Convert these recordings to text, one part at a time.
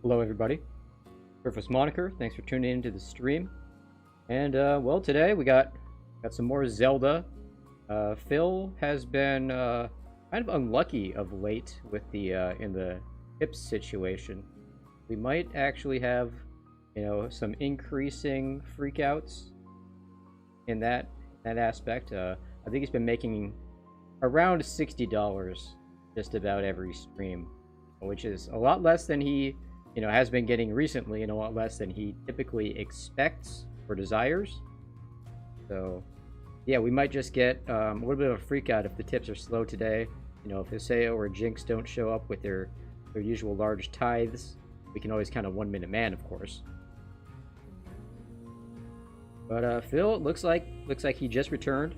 Hello everybody, Superfluous Moniker, thanks for tuning in to the stream. And well, today we got some more Zelda. Phil has been kind of unlucky of late with the in the hip situation. We might actually have, some increasing freakouts in that aspect. I think he's been making around $60 just about every stream, which is a lot less than he has been getting recently, and a lot less than he typically expects or desires. So, yeah, we might just get a little bit of a freak out if the tips are slow today. If Hiseo or Jinx don't show up with their usual large tithes, we can always count a 1 minute man, of course. But Phil, looks like he just returned.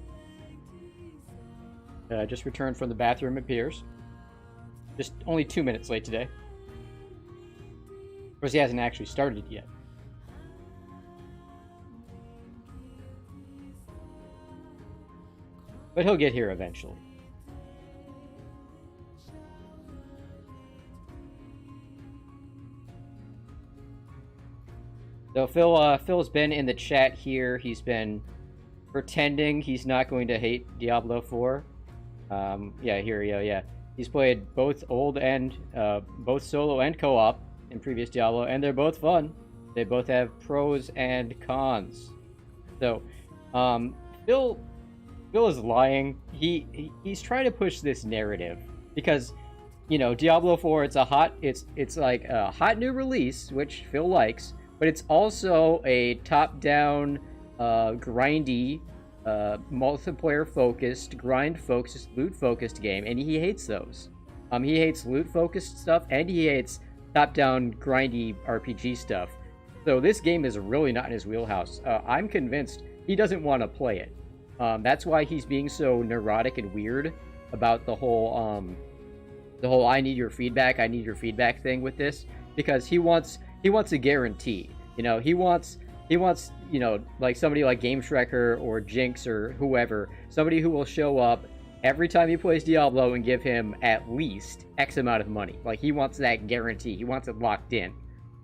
Just returned from the bathroom, it appears. Just only 2 minutes late today. Of course, he hasn't actually started yet. But he'll get here eventually. So Phil's been in the chat here. He's been pretending he's not going to hate Diablo 4. Yeah, here we go. Yeah, he's played both both solo and co-op in previous Diablo, and they're both fun. They both have pros and cons. So, Phil is lying. He's trying to push this narrative because, Diablo 4. It's like a hot new release, which Phil likes, but it's also a top-down, grindy, multiplayer-focused, grind-focused, loot-focused game, and he hates those. He hates loot-focused stuff, and he hates top-down, grindy RPG stuff. So this game is really not in his wheelhouse. I'm convinced he doesn't want to play it. That's why he's being so neurotic and weird about the whole I need your feedback thing with this, because he wants a guarantee. He wants like somebody like Game Shrekker or Jinx or whoever, somebody who will show up every time he plays Diablo and give him at least X amount of money. Like, he wants that guarantee. He wants it locked in.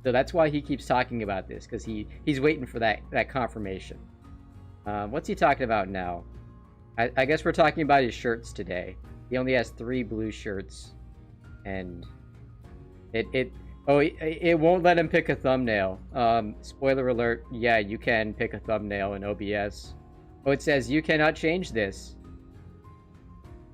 So that's why he keeps talking about this, because he's waiting for that confirmation. What's he talking about now? I guess we're talking about his shirts today. He only has 3 blue shirts, and it won't let him pick a thumbnail. Spoiler alert, yeah, you can pick a thumbnail in OBS. Oh, it says you cannot change this.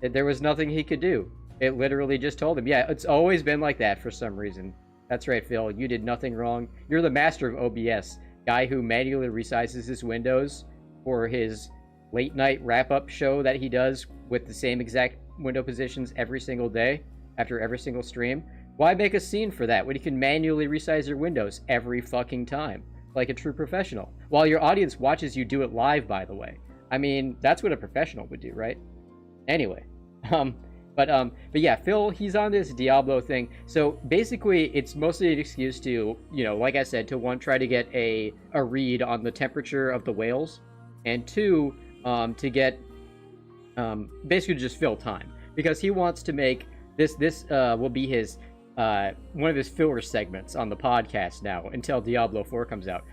There was nothing he could do. It literally just told him. Yeah, it's always been like that for some reason. That's right, Phil. You did nothing wrong. You're the master of OBS. Guy who manually resizes his windows for his late night wrap-up show that he does with the same exact window positions every single day after every single stream. Why make a scene for that when you can manually resize your windows every fucking time, like a true professional? While your audience watches you do it live, by the way. I mean, that's what a professional would do, right? Anyway, but yeah, Phil, he's on this Diablo thing. So basically, it's mostly an excuse to, like I said, to one, try to get a read on the temperature of the whales, and 2, to get basically just fill time, because he wants to make this will be his one of his filler segments on the podcast now until Diablo 4 comes out.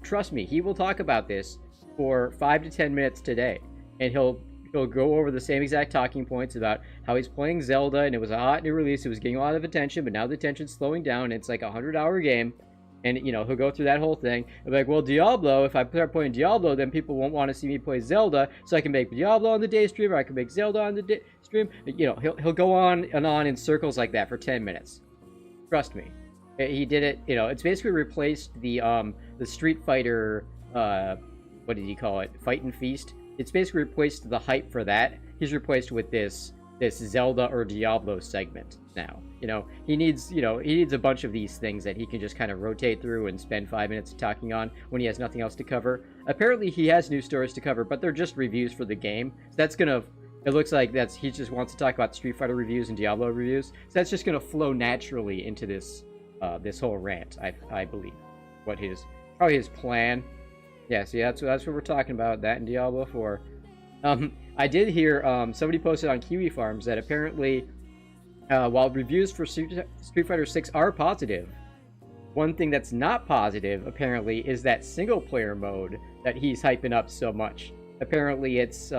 Trust me, he will talk about this for 5 to 10 minutes today, and he'll go over the same exact talking points about how he's playing Zelda, and it was a hot new release, it was getting a lot of attention, but now the attention's slowing down, and it's like a 100-hour game, and, he'll go through that whole thing. He'll be like, well, Diablo, if I start playing Diablo, then people won't want to see me play Zelda, so I can make Diablo on the day stream, or I can make Zelda on the day stream. He'll go on and on in circles like that for 10 minutes. Trust me. He did it, it's basically replaced the Street Fighter, what did he call it? Fight and Feast. It's basically replaced the hype for that. He's replaced with this Zelda or Diablo segment now. He needs a bunch of these things that he can just kind of rotate through and spend 5 minutes talking on when he has nothing else to cover. Apparently he has new stories to cover, but they're just reviews for the game. So that's gonna, it looks like he just wants to talk about Street Fighter reviews and Diablo reviews. So that's just gonna flow naturally into this this whole rant, I believe. Probably his plan. Yeah, see, that's what we're talking about, that in Diablo 4. I did hear somebody posted on Kiwi Farms that apparently, while reviews for Street Fighter 6 are positive, One thing that's not positive, apparently, is that single-player mode that he's hyping up so much. Apparently, it's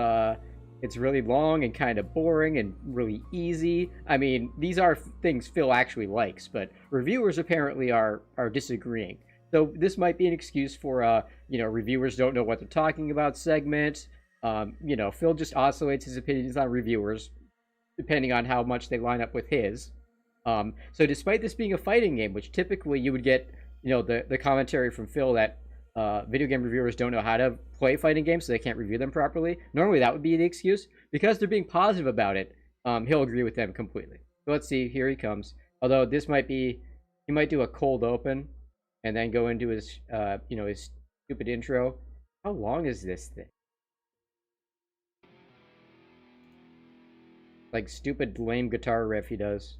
really long and kind of boring and really easy. I mean, these are things Phil actually likes, but reviewers apparently are disagreeing. So this might be an excuse for, reviewers don't know what they're talking about segment. Phil just oscillates his opinions on reviewers, depending on how much they line up with his. So despite this being a fighting game, which typically you would get, the commentary from Phil that video game reviewers don't know how to play fighting games, so they can't review them properly. Normally that would be the excuse. Because they're being positive about it, he'll agree with them completely. So let's see, here he comes. Although this might be, he might do a cold open, and then go into his, his stupid intro. How long is this thing? Like stupid lame guitar riff he does.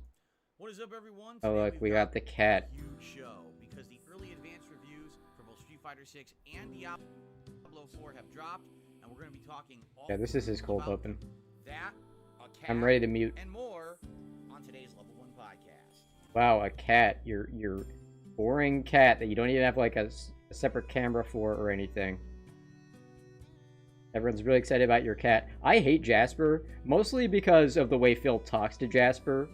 What is up, everyone? Oh look, we got the cat. Huge show because the early advanced reviews for both Street Fighter 6 and Diablo 4 have dropped, and we're going to be talking all this is his cold open. That, a cat, I'm ready to mute. And more on today's Level 1 podcast. Wow, a cat. Your boring cat that you don't even have like a separate camera for or anything. Everyone's really excited about your cat. I hate Jasper, mostly because of the way Phil talks to Jasper.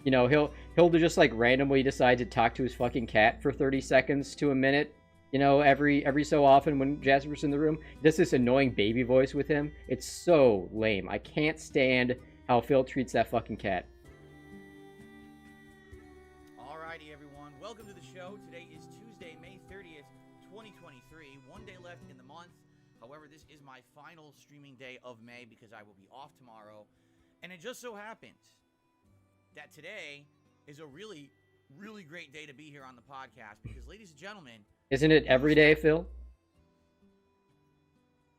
He'll just like randomly decide to talk to his fucking cat for 30 seconds to a minute. Every so often when Jasper's in the room, he does this annoying baby voice with him. It's so lame. I can't stand how Phil treats that fucking cat. Alrighty, everyone. Welcome to the show. Today is Tuesday, May 30th, 2023. One day left in the month. However, this is my final streaming day of May because I will be off tomorrow. And it just so happens that today is a really, really great day to be here on the podcast because, ladies and gentlemen... Isn't it every day, Phil?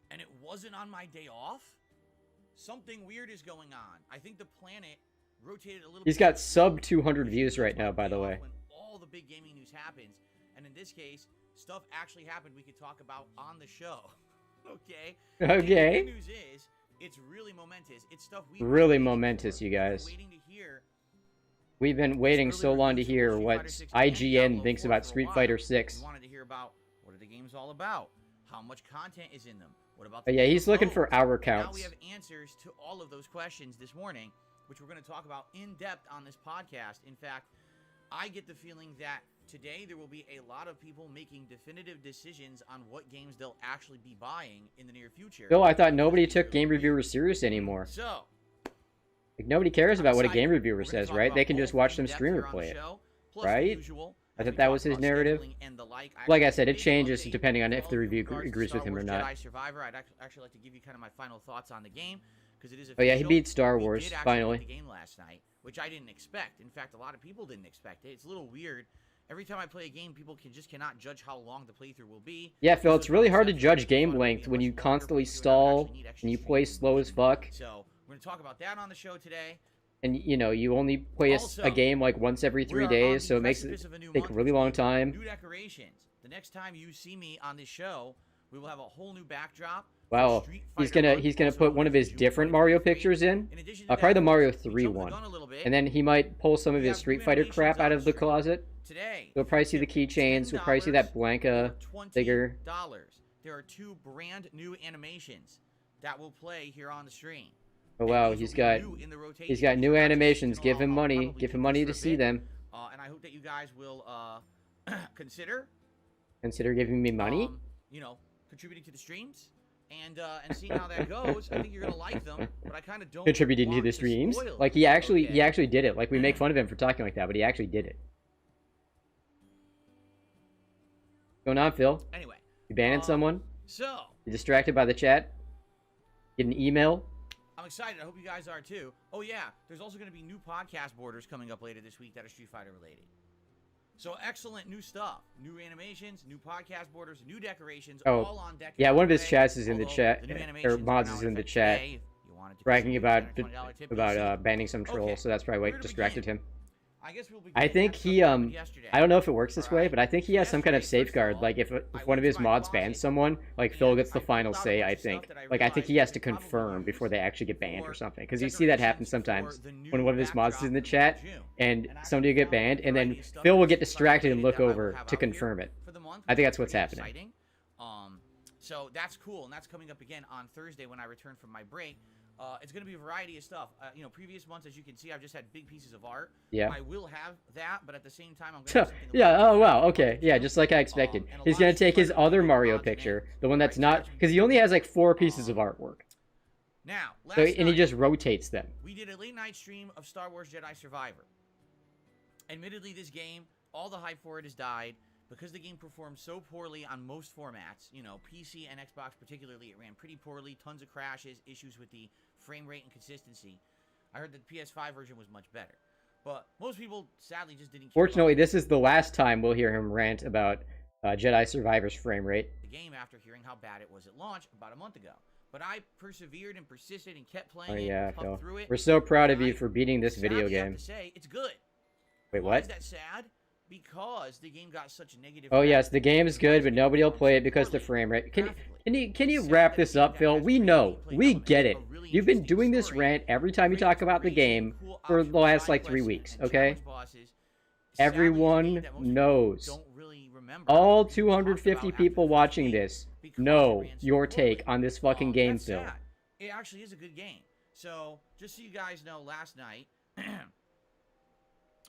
And it wasn't on my day off? Something weird is going on. I think the planet rotated a little bit. He's got sub 200 views right now, by the way. When all the big gaming news happens, and in this case, stuff actually happened we could talk about on the show. Okay? Okay. And the good news is, it's really momentous. It's stuff we really momentous, you guys. Waiting to hear. We've been waiting so long to hear what IGN thinks about Street Fighter 6. We wanted to hear about what are the games all about, how much content is in them, what about. Yeah, he's looking for hour counts. Now we have answers to all of those questions this morning, which we're going to talk about in depth on this podcast. In fact, I get the feeling that today there will be a lot of people making definitive decisions on what games they'll actually be buying in the near future. Bill, I thought nobody took game reviewers serious anymore. So. Like, nobody cares about what a game reviewer says, right? They can just watch some streamer play it, right? I thought that was his narrative. Like I said, it changes depending on if the review agrees with him or not. Jedi Survivor, I'd actually like to give you kind of my final thoughts on the game because it is. Oh yeah, he beat Star Wars finally. The game last night, which I didn't expect. In fact, a lot of people didn't expect it. It's a little weird. Every time I play a game, people cannot judge how long the playthrough will be. Yeah, Phil, it's really hard to judge game length when you constantly stall and you play slow as fuck. So we're going to talk about that on the show today. And, you only play a game like once every 3 days, so it makes it take a really long time. New decorations. The next time you see me on this show, we will have a whole new backdrop. Wow, he's gonna put one of his different Mario pictures in. Probably the Mario 3 one. And then he might pull some of his Street Fighter crap out of the closet. We'll probably see the keychains. We'll probably see that Blanca figure. There are 2 brand new animations that will play here on the stream. Oh wow, he's got new animations. Give him money. Give him money to see them. And I hope that you guys will consider giving me money. Contributing to the streams and seeing how that goes. I think you're gonna like them, but I kind of don't. Contributing to the streams. Like he actually did it. Like we make fun of him for talking like that, but he actually did it. What's going on, Phil? Anyway, you banning someone? So you distracted by the chat? Get an email? I'm excited. I hope you guys are too. Oh yeah, there's also going to be new podcast borders coming up later this week that are Street Fighter related. So excellent new stuff. New animations, new podcast borders, new decorations, all on deck. Yeah, one of his chats is in the chat, or mods is in the chat, bragging about banning some troll, so that's probably what distracted him. I guess we'll be. I think he I don't know if it works this way, but I think he has some kind of safeguard. Like if one of his mods bans someone, like Phil gets the final say. I think. Like I think he has to confirm before they actually get banned or something. Because you see that happen sometimes when one of his mods is in the chat and somebody will get banned, and then Phil will get distracted and look over to confirm it. I think that's what's happening. So that's cool, and that's coming up again on Thursday when I return from my break. It's going to be a variety of stuff. You know, previous months, as you can see, I've just had big pieces of art. Yeah. I will have that, but at the same time, I'm going to have something. Yeah, oh wow, okay. Yeah, just like I expected. He's going to take his other Mario picture, the one that's not... Because he only has like 4 pieces of artwork. Now, and he just rotates them. We did a late-night stream of Star Wars Jedi Survivor. Admittedly, this game, all the hype for it has died. Because the game performed so poorly on most formats, you know, PC and Xbox particularly, it ran pretty poorly, tons of crashes, issues with the frame rate and consistency. I heard that the PS5 version was much better. But most people, sadly, just didn't care. Fortunately, this is the last time we'll hear him rant about Jedi Survivor's frame rate. The game after hearing how bad it was at launch about a month ago. But I persevered and persisted and kept playing it, Phil. through it. We're so proud of you for beating this video game. I have to say, it's good. Wait, Why what? is that sad? Because the game got such negative. Oh yes, the game is good, but nobody will play it because the frame rate. Can you wrap this up, Phil? We know, we get it. You've been doing this rant every time you talk about the game for the last like 3 weeks, okay? Everyone knows. All 250 people watching this know your take on this fucking game, Phil. It actually is a good game. So just so you guys know, last night.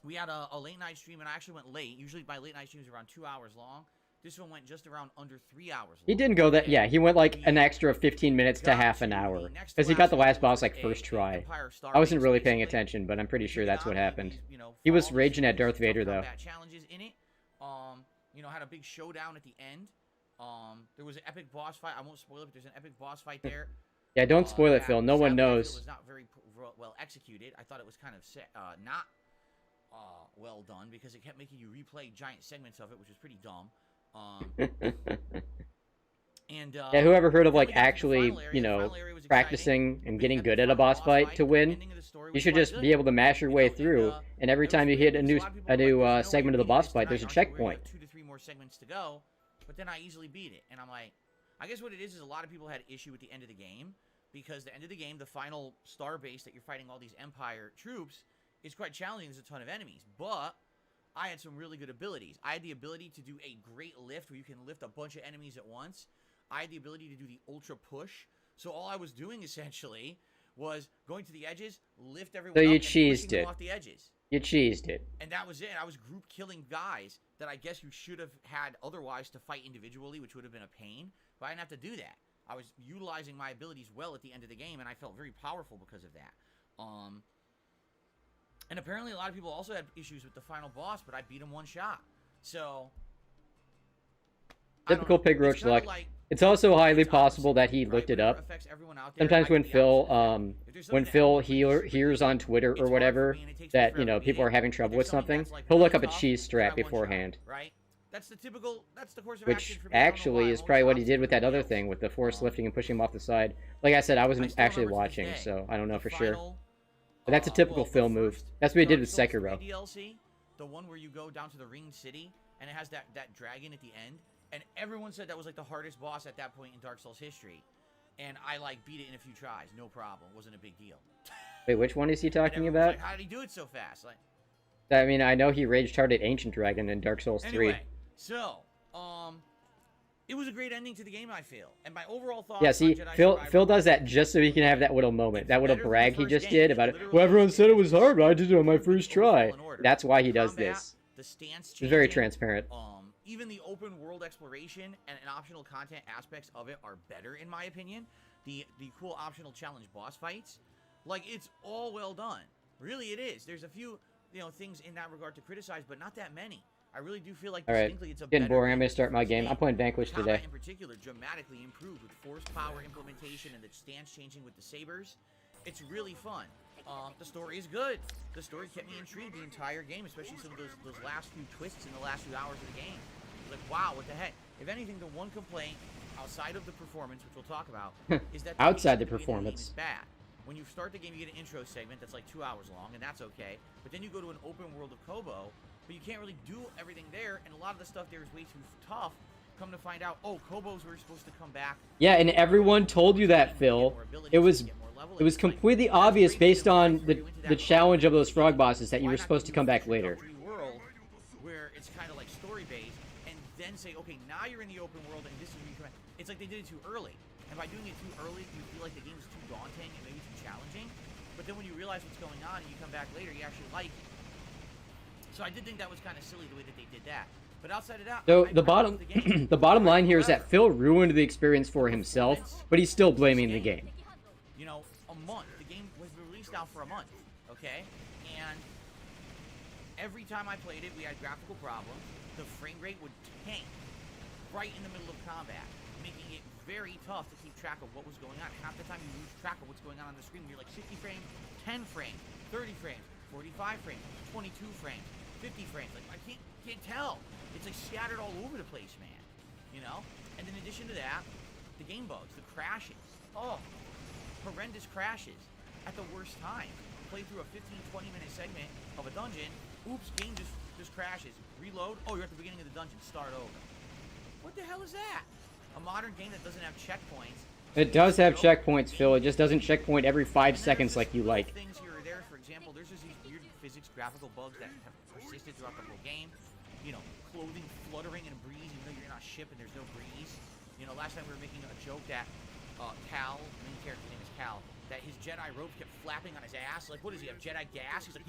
We had a late night stream, and I actually went late. Usually my late night streams are around 2 hours long. This one went just around under 3 hours long. He didn't go that, yeah, he went like an extra 15 minutes to half an hour. Because he got the last boss like first try. I wasn't really paying attention, but I'm pretty sure that's what happened. He was raging at Darth Vader, though. Challenges in it. You know, had a big showdown at the end. There was an epic boss fight. I won't spoil it, but there's an epic boss fight there. Yeah, don't spoil it, Phil. No one knows. It was not very well executed. I thought it was kind of not well done because it kept making you replay giant segments of it, which was pretty dumb. Yeah, whoever heard of like actually, you know, practicing and getting good at a boss fight to win? You should just be able to mash your way through, and every time you hit a new segment of the boss fight, there's a checkpoint. 2 to 3 more segments to go, but then I easily beat it, and I'm like, I guess what it is a lot of people had issue with the end of the game because the end of the game, the final star base that you're fighting all these Empire troops. It's quite challenging. There's a ton of enemies, but I had some really good abilities. I had the ability to do a great lift where you can lift a bunch of enemies at once. I had the ability to do the ultra push. So all I was doing essentially was going to the edges, lift everyone up, and pushing them off the edges. You cheesed it. And that was it. I was group killing guys that I guess you should have had otherwise to fight individually, which would have been a pain. But I didn't have to do that. I was utilizing my abilities well at the end of the game, and I felt very powerful because of that. And apparently a lot of people also had issues with the final boss, but I beat him one shot. So... Typical Pig Roach luck. It's also highly possible that he looked it up. Sometimes when Phil hears on Twitter or whatever that, you know, people are having trouble with something, he'll look up a cheese strat beforehand. That's the typical, that's the course of which actually is probably what he did with that other thing, with the force lifting and pushing him off the side. Like I said, I wasn't actually watching, so I don't know for sure. But that's a typical Phil move. That's what he did with Sekiro. DLC, the one where you go down to the Ringed City, and it has that dragon at the end, and everyone said that was like the hardest boss at that point in Dark Souls history. And I like beat it in a few tries, no problem. Wasn't a big deal. Wait, which one is he talking about? Like, how did he do it so fast? Like, I mean, I know he raged hard at Ancient Dragon in Dark Souls 3. Anyway, so, it was a great ending to the game, I feel. And my overall thoughts. Yeah, see, Phil does that just so he can have that little moment, that little brag he just did about it. Well, everyone said it was hard, but I did it on my first try. That's why he does this. It's very transparent. Even the open world exploration and optional content aspects of it are better, in my opinion. The cool optional challenge boss fights, like, it's all well done. Really, it is. There's a few, you know, things in that regard to criticize, but not that many. I really do feel like distinctly it's a getting boring. I'm gonna start my game. I'm playing Vanquish today. In particular, dramatically improved with forced power implementation and the stance changing with the sabers. It's really fun. The story is good. The story kept me intrigued the entire game, especially some of those last few twists in the last few hours of the game. Like, wow, what the heck? If anything, the one complaint outside of the performance, which we'll talk about, is that outside the performance is bad. when you start the game, you get an intro segment that's like 2 hours long, and that's okay. But then you go to an open world of Kobo, but you can't really do everything there, and a lot of the stuff there is way too tough. Come to find out, oh, Kobos were supposed to come back. Yeah, and everyone told you that, Phil. It was completely obvious based on the challenge of those frog bosses that you were supposed to come back later. World where it's kind of like story based, and then say, okay, now you're in the open world, and this is where you come back. It's like they did it too early, and by doing it too early, you feel like the game is too daunting and maybe too challenging. But then when you realize what's going on and you come back later, you actually like it. So I did think that was kind of silly the way that they did that. But outside of that, so the bottom line here is that Phil ruined the experience for himself, but he's still blaming the game. You know, a month. The game was released out for a month, okay? And every time I played it, we had graphical problems. The frame rate would tank right in the middle of combat, making it very tough to keep track of what was going on. Half the time you lose track of what's going on the screen. You're like 60 frames, 10 frames, 30 frames, 45 frames, 22 frames, 50 frames. Like, I can't tell. It's like scattered all over the place, man. You know? And in addition to that, the game bugs, the crashes. Oh, horrendous crashes at the worst time. Play through a 15-20 minute segment of a dungeon. Oops, game just crashes. Reload. Oh, you're at the beginning of the dungeon. Start over. What the hell is that? A modern game that doesn't have checkpoints. It does have checkpoints, Phil. It just doesn't checkpoint every 5 seconds like you like. Things here or there. For example, there's just these weird physics, graphical bugs that have persisted throughout the whole game. You know, clothing fluttering in a breeze, even though you're in a ship and there's no breeze. You know, last time we were making a joke that Cal, the main character's name is Cal, that his Jedi robe kept flapping on his ass. Like, what does he have, Jedi gas? He's like,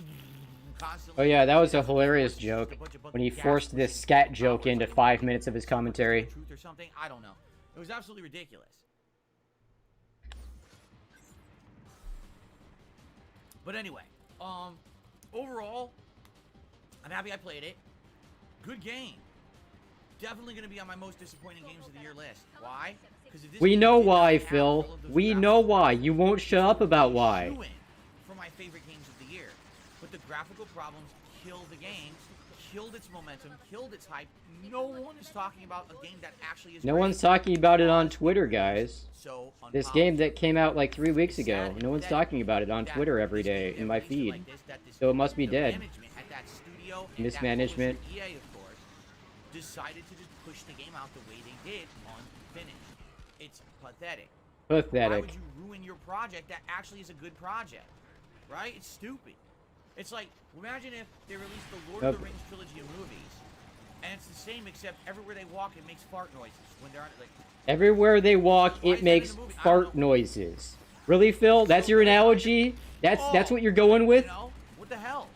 constantly. Oh yeah, that was a hilarious joke when he forced this scat joke into 5 minutes of his commentary. Truth or something? I don't know. It was absolutely ridiculous. But anyway, overall, I'm happy I played it. Good game. Definitely going to be on my most disappointing games of the year list. Why? We know why, Phil. We know why. You won't shut up about why. For my favorite games of the year. But the graphical problems killed the game, killed its momentum, killed its hype. No one is talking about a game that actually is No one's talking about it on Twitter, guys. So this game that came out like 3 weeks ago, no one's talking about it on Twitter every day in my feed. So it must be dead. Mismanagement. EA, of course, decided to just push the game out the way they did, unfinished. It's pathetic. Pathetic. Why would you ruin your project that actually is a good project? Right? It's stupid. It's like, imagine if they released the Lord of the Rings trilogy of movies, and it's the same except everywhere they walk it makes fart noises when they're like. Everywhere they walk it makes fart noises. Really, Phil? That's your analogy? That's what you're going with? You know, what the hell?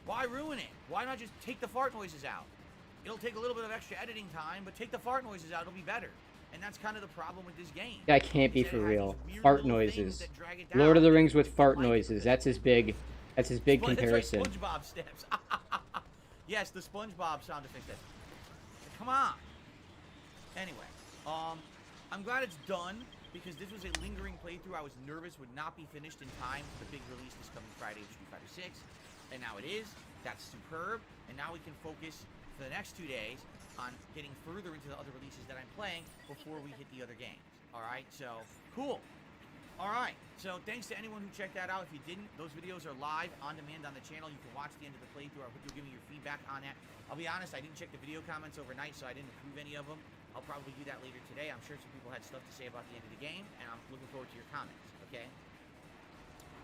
Why ruin it? Why not just take the fart noises out? It'll take a little bit of extra editing time, but take the fart noises out, it'll be better. And that's kind of the problem with this game. That can't be for real. Fart noises. Lord of the Rings with fart noises. That's his big comparison. That's right, SpongeBob steps. Yes, the SpongeBob sound effect. Come on. Anyway, I'm glad it's done because this was a lingering playthrough. I was nervous would not be finished in time for the big release this coming Friday of Street Fighter 6. And now it is. That's superb. And now we can focus for the next 2 days on getting further into the other releases that I'm playing before we hit the other games. Alright, so, cool. Alright, so thanks to anyone who checked that out. If you didn't, those videos are live on demand on the channel. You can watch the end of the playthrough. I hope you'll give me your feedback on that. I'll be honest, I didn't check the video comments overnight, so I didn't approve any of them. I'll probably do that later today. I'm sure some people had stuff to say about the end of the game, and I'm looking forward to your comments, okay?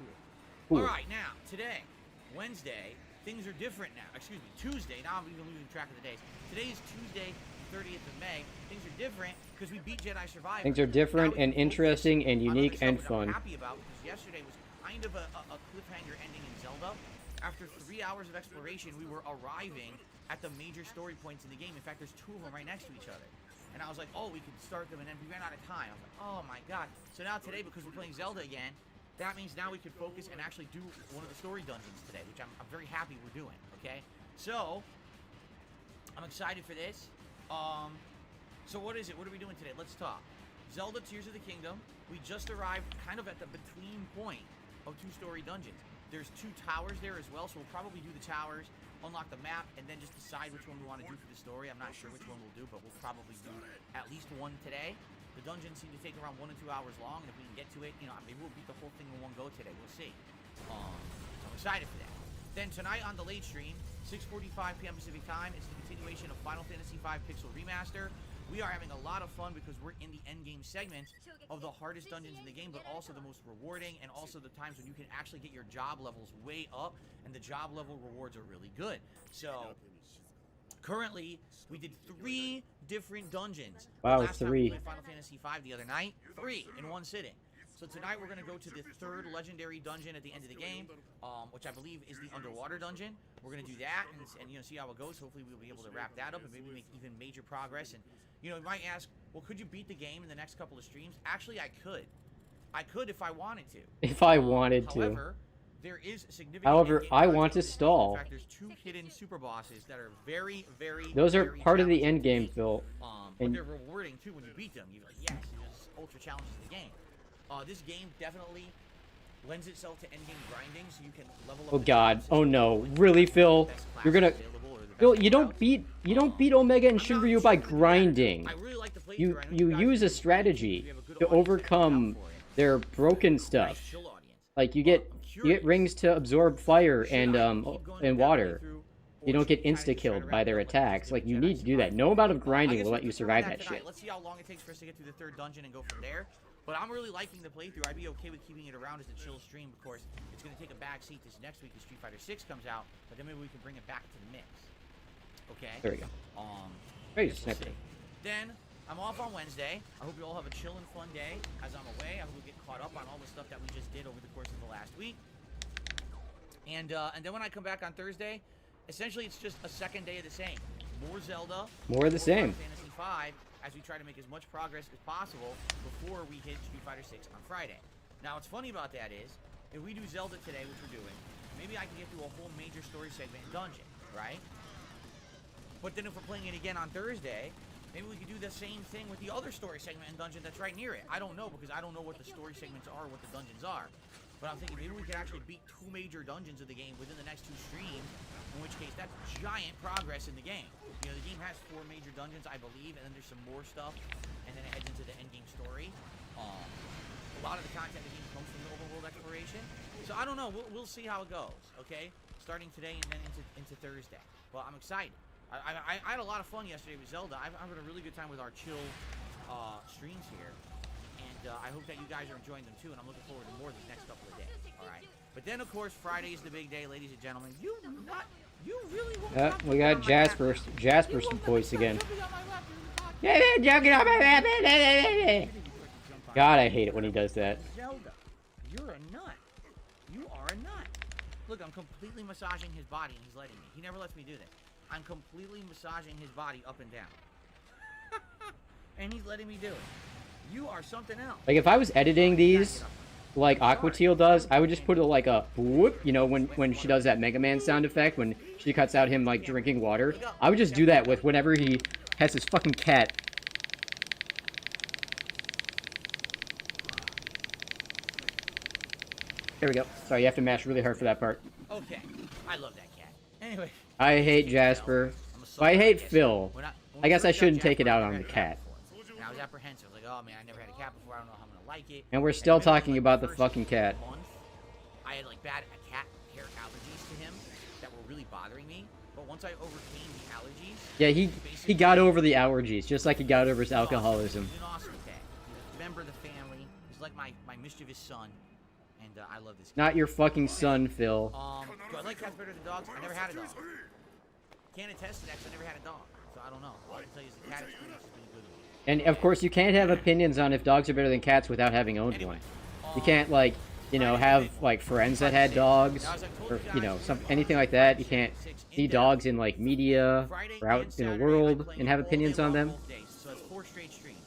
Cool. Alright, now, today, Wednesday, things are different now. Excuse me, Tuesday. Now I'm even losing track of the days. Today is Tuesday, 30th of May. Things are different because we beat Jedi Survivor. Things are different and interesting and unique and fun. I'm happy about because yesterday was kind of a cliffhanger ending in Zelda. After 3 hours of exploration, we were arriving at the major story points in the game. In fact, there's 2 of them right next to each other. And I was like, oh, we could start them, and then we ran out of time. I was like, oh my god. So now today, because we're playing Zelda again, that means now we can focus and actually do one of the story dungeons today, which I'm very happy we're doing, okay? So, I'm excited for this. So what is it? What are we doing today? Let's talk. Zelda Tears of the Kingdom. We just arrived kind of at the between point of 2 story dungeons. There's 2 towers there as well, so we'll probably do the towers, unlock the map, and then just decide which one we want to do for the story. I'm not sure which one we'll do, but we'll probably do at least one today. The dungeons seem to take around 1 to 2 hours long, and if we can get to it, you know, maybe we'll beat the whole thing in one go today. We'll see. So I'm excited for that. Then tonight on the late stream, 6:45 p.m. Pacific time, it's the continuation of Final Fantasy V Pixel Remaster. We are having a lot of fun because we're in the endgame segment of the hardest dungeons in the game, but also the most rewarding, and also the times when you can actually get your job levels way up, and the job level rewards are really good. So currently, we did 3 different dungeons. Wow, Last time 3. we played Final Fantasy V the other night, 3 in one sitting. So tonight we're going to go to the 3rd legendary dungeon at the end of the game, which I believe is the underwater dungeon. We're going to do that and you know, see how it goes. Hopefully we'll be able to wrap that up and maybe make even major progress. And you know, you might ask, well, could you beat the game in the next couple of streams? Actually, I could. I could if I wanted to. If I wanted to. However, there is significant. However, I want to stall. In fact, there's 2 hidden super bosses that are very, very. Those are very part of the end challenging game, Phil. But they're rewarding too when you beat them. You're like, yes, it just ultra challenges the game. This game definitely lends itself to endgame grinding, so you can level up. Oh God! Oh no! Really, Phil? You're gonna. Phil, you don't beat Omega and Shinryu by grinding. I really like the playthrough. You use a strategy to overcome their broken stuff. Like you get rings to absorb fire and water. You don't get insta-killed by their attacks. Like, you need to do that. No amount of grinding will let you survive that shit. Let's see how long it takes for us to get through the 3rd dungeon and go from there. But I'm really liking the playthrough. I'd be okay with keeping it around as a chill stream. Of course, it's going to take a back seat this next week as Street Fighter 6 comes out. But then maybe we can bring it back to the mix. Okay? There we go. Very snippy. Then, I'm off on Wednesday. I hope you all have a chill and fun day as I'm away. I hope we get caught up on all the stuff that we just did over the course of the last week. And then when I come back on Thursday, essentially it's just a second day of the same. More Zelda. More of the same. Final Fantasy V, as we try to make as much progress as possible before we hit Street Fighter 6 on Friday. Now, what's funny about that is, if we do Zelda today, which we're doing, maybe I can get through a whole major story segment and dungeon, right? But then if we're playing it again on Thursday, maybe we could do the same thing with the other story segment and dungeon that's right near it. I don't know, because I don't know what the story segments are, what the dungeons are. But I'm thinking maybe we could actually beat 2 major dungeons of the game within the next 2 streams, in which case that's giant progress in the game. You know, the game has 4 major dungeons, I believe, and then there's some more stuff, and then it heads into the endgame story. A lot of the content in the game comes from the overworld exploration. So I don't know, we'll see how it goes, okay? Starting today and then into Thursday. Well, I'm excited. I had a lot of fun yesterday with Zelda. I've had a really good time with our chill streams here. And I hope that you guys are enjoying them too, and I'm looking forward to more these next couple of days. All right. But then, of course, Friday is the big day, ladies and gentlemen. You really won't. We got Jasper's voice again. Jumping on my lap. God, I hate it when he does that. Zelda, you're a nut. You are a nut. Look, I'm completely massaging his body, and he's letting me. He never lets me do that. I'm completely massaging his body up and down, and he's letting me do it. You are something else. Like, if I was editing these, like Aquateel does, I would just put it like a whoop, you know, when she does that Mega Man sound effect, when she cuts out him, like, drinking water. I would just do that with whenever he has his fucking cat. There we go. Sorry, you have to mash really hard for that part. Okay. I love that cat. Anyway. I hate Jasper. But I hate Phil. I guess I shouldn't take it out on the cat. And I was apprehensive. Like, oh man, I never had a cat before. I don't know how I'm gonna like it. And we're still talking about the fucking cat. I had like bad cat hair allergies to him that were really bothering me. But once I overcame the allergies, yeah, he got over the allergies, just like he got over his alcoholism. He's an awesome cat. He's a member of the family. He's like my mischievous son, and I love this cat. Not your fucking son, Phil. Do I like cats better than dogs? I never had a dog. Can't attest to that because I never had a dog, so I don't know. All I can tell you is the cat experience has been good. And of course, you can't have opinions on if dogs are better than cats without having owned one. You can't, like, you know, have like friends that had dogs, or you know, anything like that. You can't see dogs in like media or out in the world and have opinions on them. So that's 4 straight streams.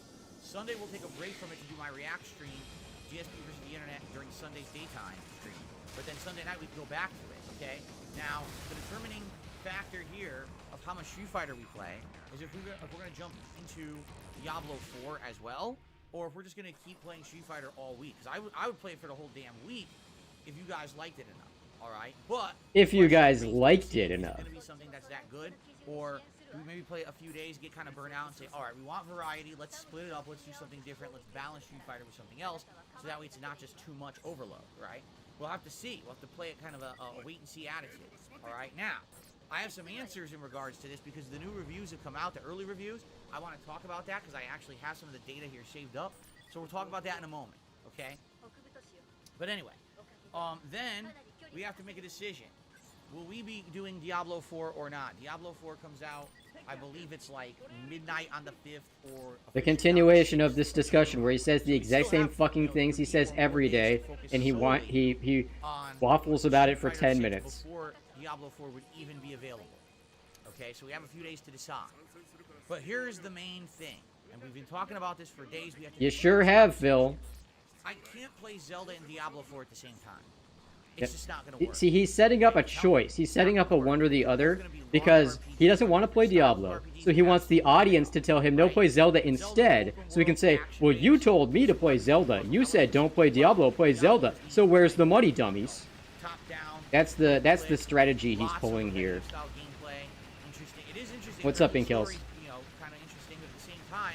Sunday we'll take a break from it to do my React stream, DSP versus the internet during Sunday's daytime stream. But then Sunday night we can go back to it. Okay. Now the determining factor here of how much Street Fighter we play is if we're gonna jump into Diablo 4 as well, or if we're just gonna keep playing Street Fighter all week. Because I would play it for the whole damn week if you guys liked it enough. All right, but If you guys is liked it it's enough. going to be something that's that good, or we maybe play a few days, get kind of burnt out, and say, all right, we want variety. Let's split it up. Let's do something different. Let's balance Street Fighter with something else, so that way it's not just too much overload, right? We'll have to see. We'll have to play it kind of a wait and see attitude. All right, now I have some answers in regards to this because the new reviews have come out, the early reviews. I want to talk about that because I actually have some of the data here saved up. So we'll talk about that in a moment, okay? But anyway, then we have to make a decision. Will we be doing Diablo 4 or not? Diablo 4 comes out, I believe it's like midnight on the 5th or... The continuation of this discussion where he says the exact same fucking things he says every day, and he waffles about it for 10 minutes. Before Diablo 4 would even be available. Okay, so we have a few days to decide. But here's the main thing, and we've been talking about this for days. We have to You sure have, Phil. I can't play Zelda and Diablo 4 at the same time. It's just not going to work. See, he's setting up a choice. He's setting up a one or the other because he doesn't want to play Diablo. So he wants the audience to tell him, no, play Zelda instead. So he can say, well, you told me to play Zelda. You said don't play Diablo, play Zelda. So where's the money, dummies? That's the strategy he's pulling here. What's up, Inkels? You know, kind of interesting, but at the same time,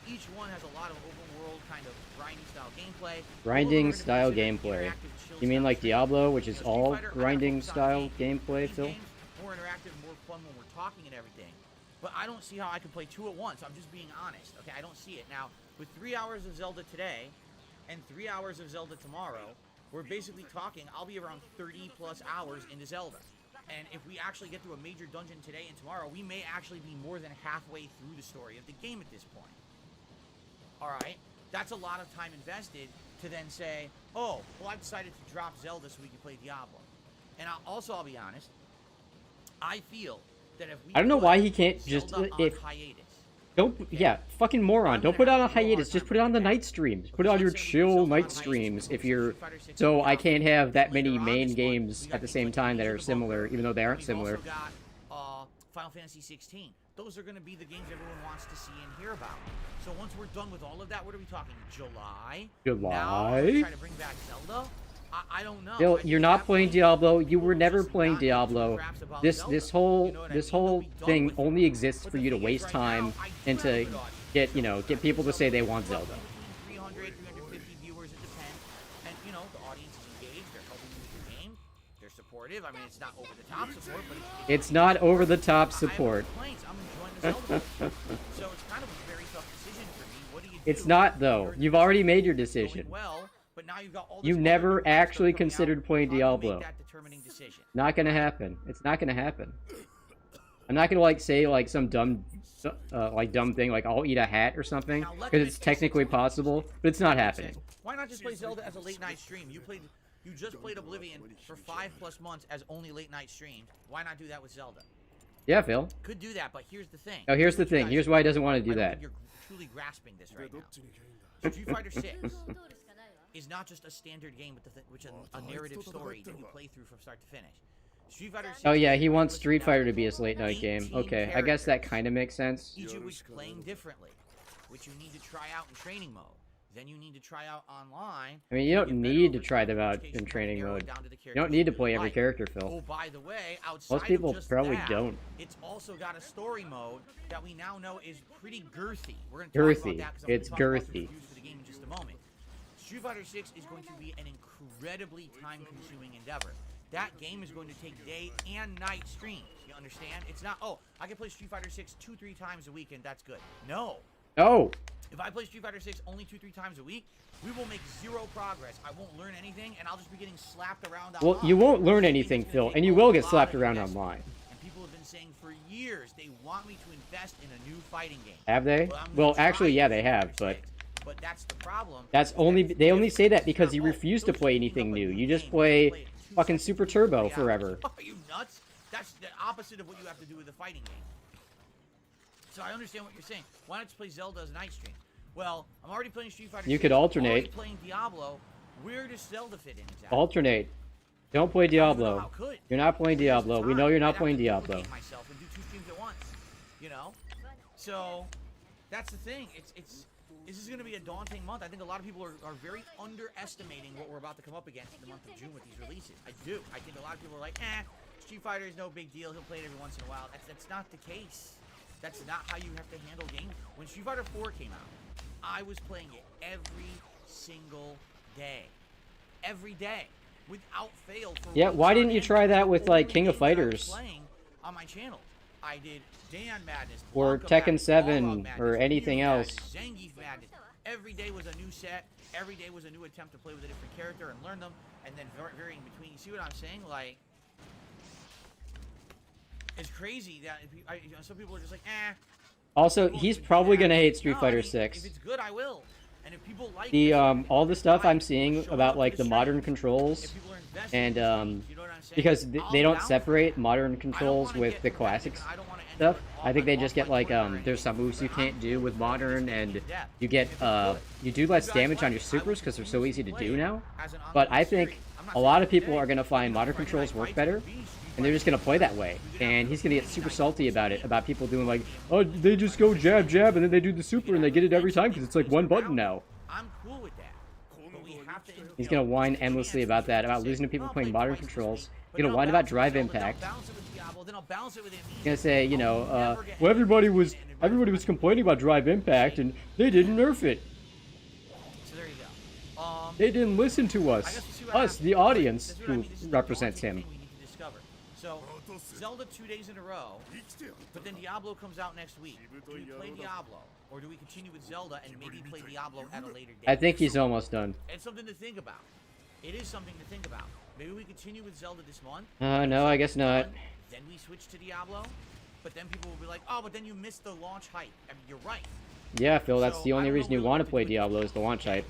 each one has a lot of open world kind of grinding style gameplay. Grinding style gameplay. You mean like Diablo, which is all grinding style gameplay, Phil? More interactive, more fun when we're talking and everything. But I don't see how I can play two at once. I'm just being honest. Okay, I don't see it. Now, with 3 hours of Zelda today and 3 hours of Zelda tomorrow, we're basically talking, I'll be around 30 plus hours into Zelda. And if we actually get through a major dungeon today and tomorrow, we may actually be more than halfway through the story of the game at this point. Alright? That's a lot of time invested to then say, oh, well, I've decided to drop Zelda so we can play Diablo. And I'll be honest, I feel that if we I don't know why he can't Zelda just... on hiatus, Yeah, fucking moron. Don't put it on a hiatus. Just put it on the night streams. Put it on your chill night streams if you're... So I can't have that many main games at the same time that are similar, even though they aren't similar. We've also got Final Fantasy 16. Those are going to be the games everyone wants to see and hear about. So once we're done with all of that, what are we talking? July? Now, trying to bring back Zelda? I don't know. Phil, you're not playing Diablo. You were never playing Diablo. This whole thing only exists for you to waste time and to get people to say they want Zelda. 300, 350 viewers, it depends. And the audience is engaged. They're helping you with the game. They're supportive. I mean, it's not over the top support, but it's not over the top support. I'm enjoying the Zelda. So it's kind of a very tough decision for me. What do you do? It's not though. You've already made your decision. But now you've got all this You never actually considered playing Diablo. Not gonna happen. It's not gonna happen. I'm not gonna say some dumb thing like I'll eat a hat or something because it's technically possible, but it's not happening. Why not just play Zelda as a late night stream? You just played Oblivion for 5+ months as only late night streams. Why not do that with Zelda? Yeah, Phil. Could do that, but here's the thing. Oh, here's the thing. Here's why he doesn't want to do that. You're truly grasping this right now. Street Fighter 6 is not just a standard game with a narrative story that you play through from start to finish. Street Fighter 6 oh yeah, he wants Street Fighter to be his late night game. Okay, I guess that kind of makes sense. Each of which playing differently, which you need to try out in training mode. Then you need to try out online. I mean, you don't need to try them out in training mode. You don't need to play every character, Phil. Oh, by the way, outside most people probably don't. It's also got a story mode that we now know is pretty girthy. We're going to talk about that it's girthy. For the game in just a moment. Street Fighter 6 is going to be an incredibly time-consuming endeavor. That game is going to take day and night streams. You understand? It's not, oh, I can play Street Fighter 6 2-3 times a week and that's good. No. Oh. If I play Street Fighter 6 only 2-3 times a week, we will make zero progress. I won't learn anything, and I'll just be getting slapped around online. Well, you won't learn anything, Phil, and you will get slapped around online. And people have been saying for years they want me to invest in a new fighting game. Have they? Well, actually, yeah, they have, but that's the problem. They only say that because you refuse to play anything new. You just play fucking Super Turbo forever. Are you nuts? That's the opposite of what you have to do with a fighting game. So I understand what you're saying. Why not just play Zelda as a night stream? Well, I'm already playing Street Fighter. You could alternate. I'm already playing Diablo. Where does Zelda fit in exactly? Alternate. Don't play Diablo. You're not playing Diablo. We know you're not playing Diablo. Myself and do 2 streams at once. So That's the thing. This is going to be a daunting month. I think a lot of people are very underestimating what we're about to come up against in the month of June with these releases. I do. I think a lot of people are like, Street Fighter is no big deal. He'll play it every once in a while. That's not the case. That's not how you have to handle games. When Street Fighter 4 came out, I was playing it every single day. Every day. Without fail. Yeah, why didn't you try that with, like, King of Fighters? Playing on my channel. I did Dan Madness. Or Tekken 7, or anything else. Zangief Madness. Every day was a new set. Every day was a new attempt to play with a different character and learn them. And then varying between. You see what I'm saying? Like, it's crazy that some people are just like, Also, he's probably gonna hate Street Fighter 6. If it's good, I will. And if people like the all the stuff I'm seeing about like the modern controls, and because they don't separate modern controls with the classics stuff. I think they just get like there's some moves you can't do with modern, and you get you do less damage on your supers because they're so easy to do now. But I think a lot of people are gonna find modern controls work better, and they're just gonna play that way. And he's gonna get super salty about it, about people doing like, oh, they just go jab jab and then they do the super and they get it every time because it's like one button now. I'm cool with that. But we have to, He's gonna whine endlessly about that, about losing to people playing modern controls. He's gonna whine about drive impact. He's gonna say, you know, well, everybody was complaining about drive impact and they didn't nerf it. So there you go. They didn't listen to us. Us, the audience, who represents him. So, Zelda 2 days in a row, but then Diablo comes out next week. Do we play Diablo, or do we continue with Zelda and maybe play Diablo at a later date? I think he's almost done. It's something to think about. It is something to think about. Maybe we continue with Zelda this month. No, I guess not. Then we switch to Diablo, but then people will be like, oh, but then you missed the launch hype. I mean, you're right. Yeah, Phil, that's the only reason you want to play Diablo is the launch hype.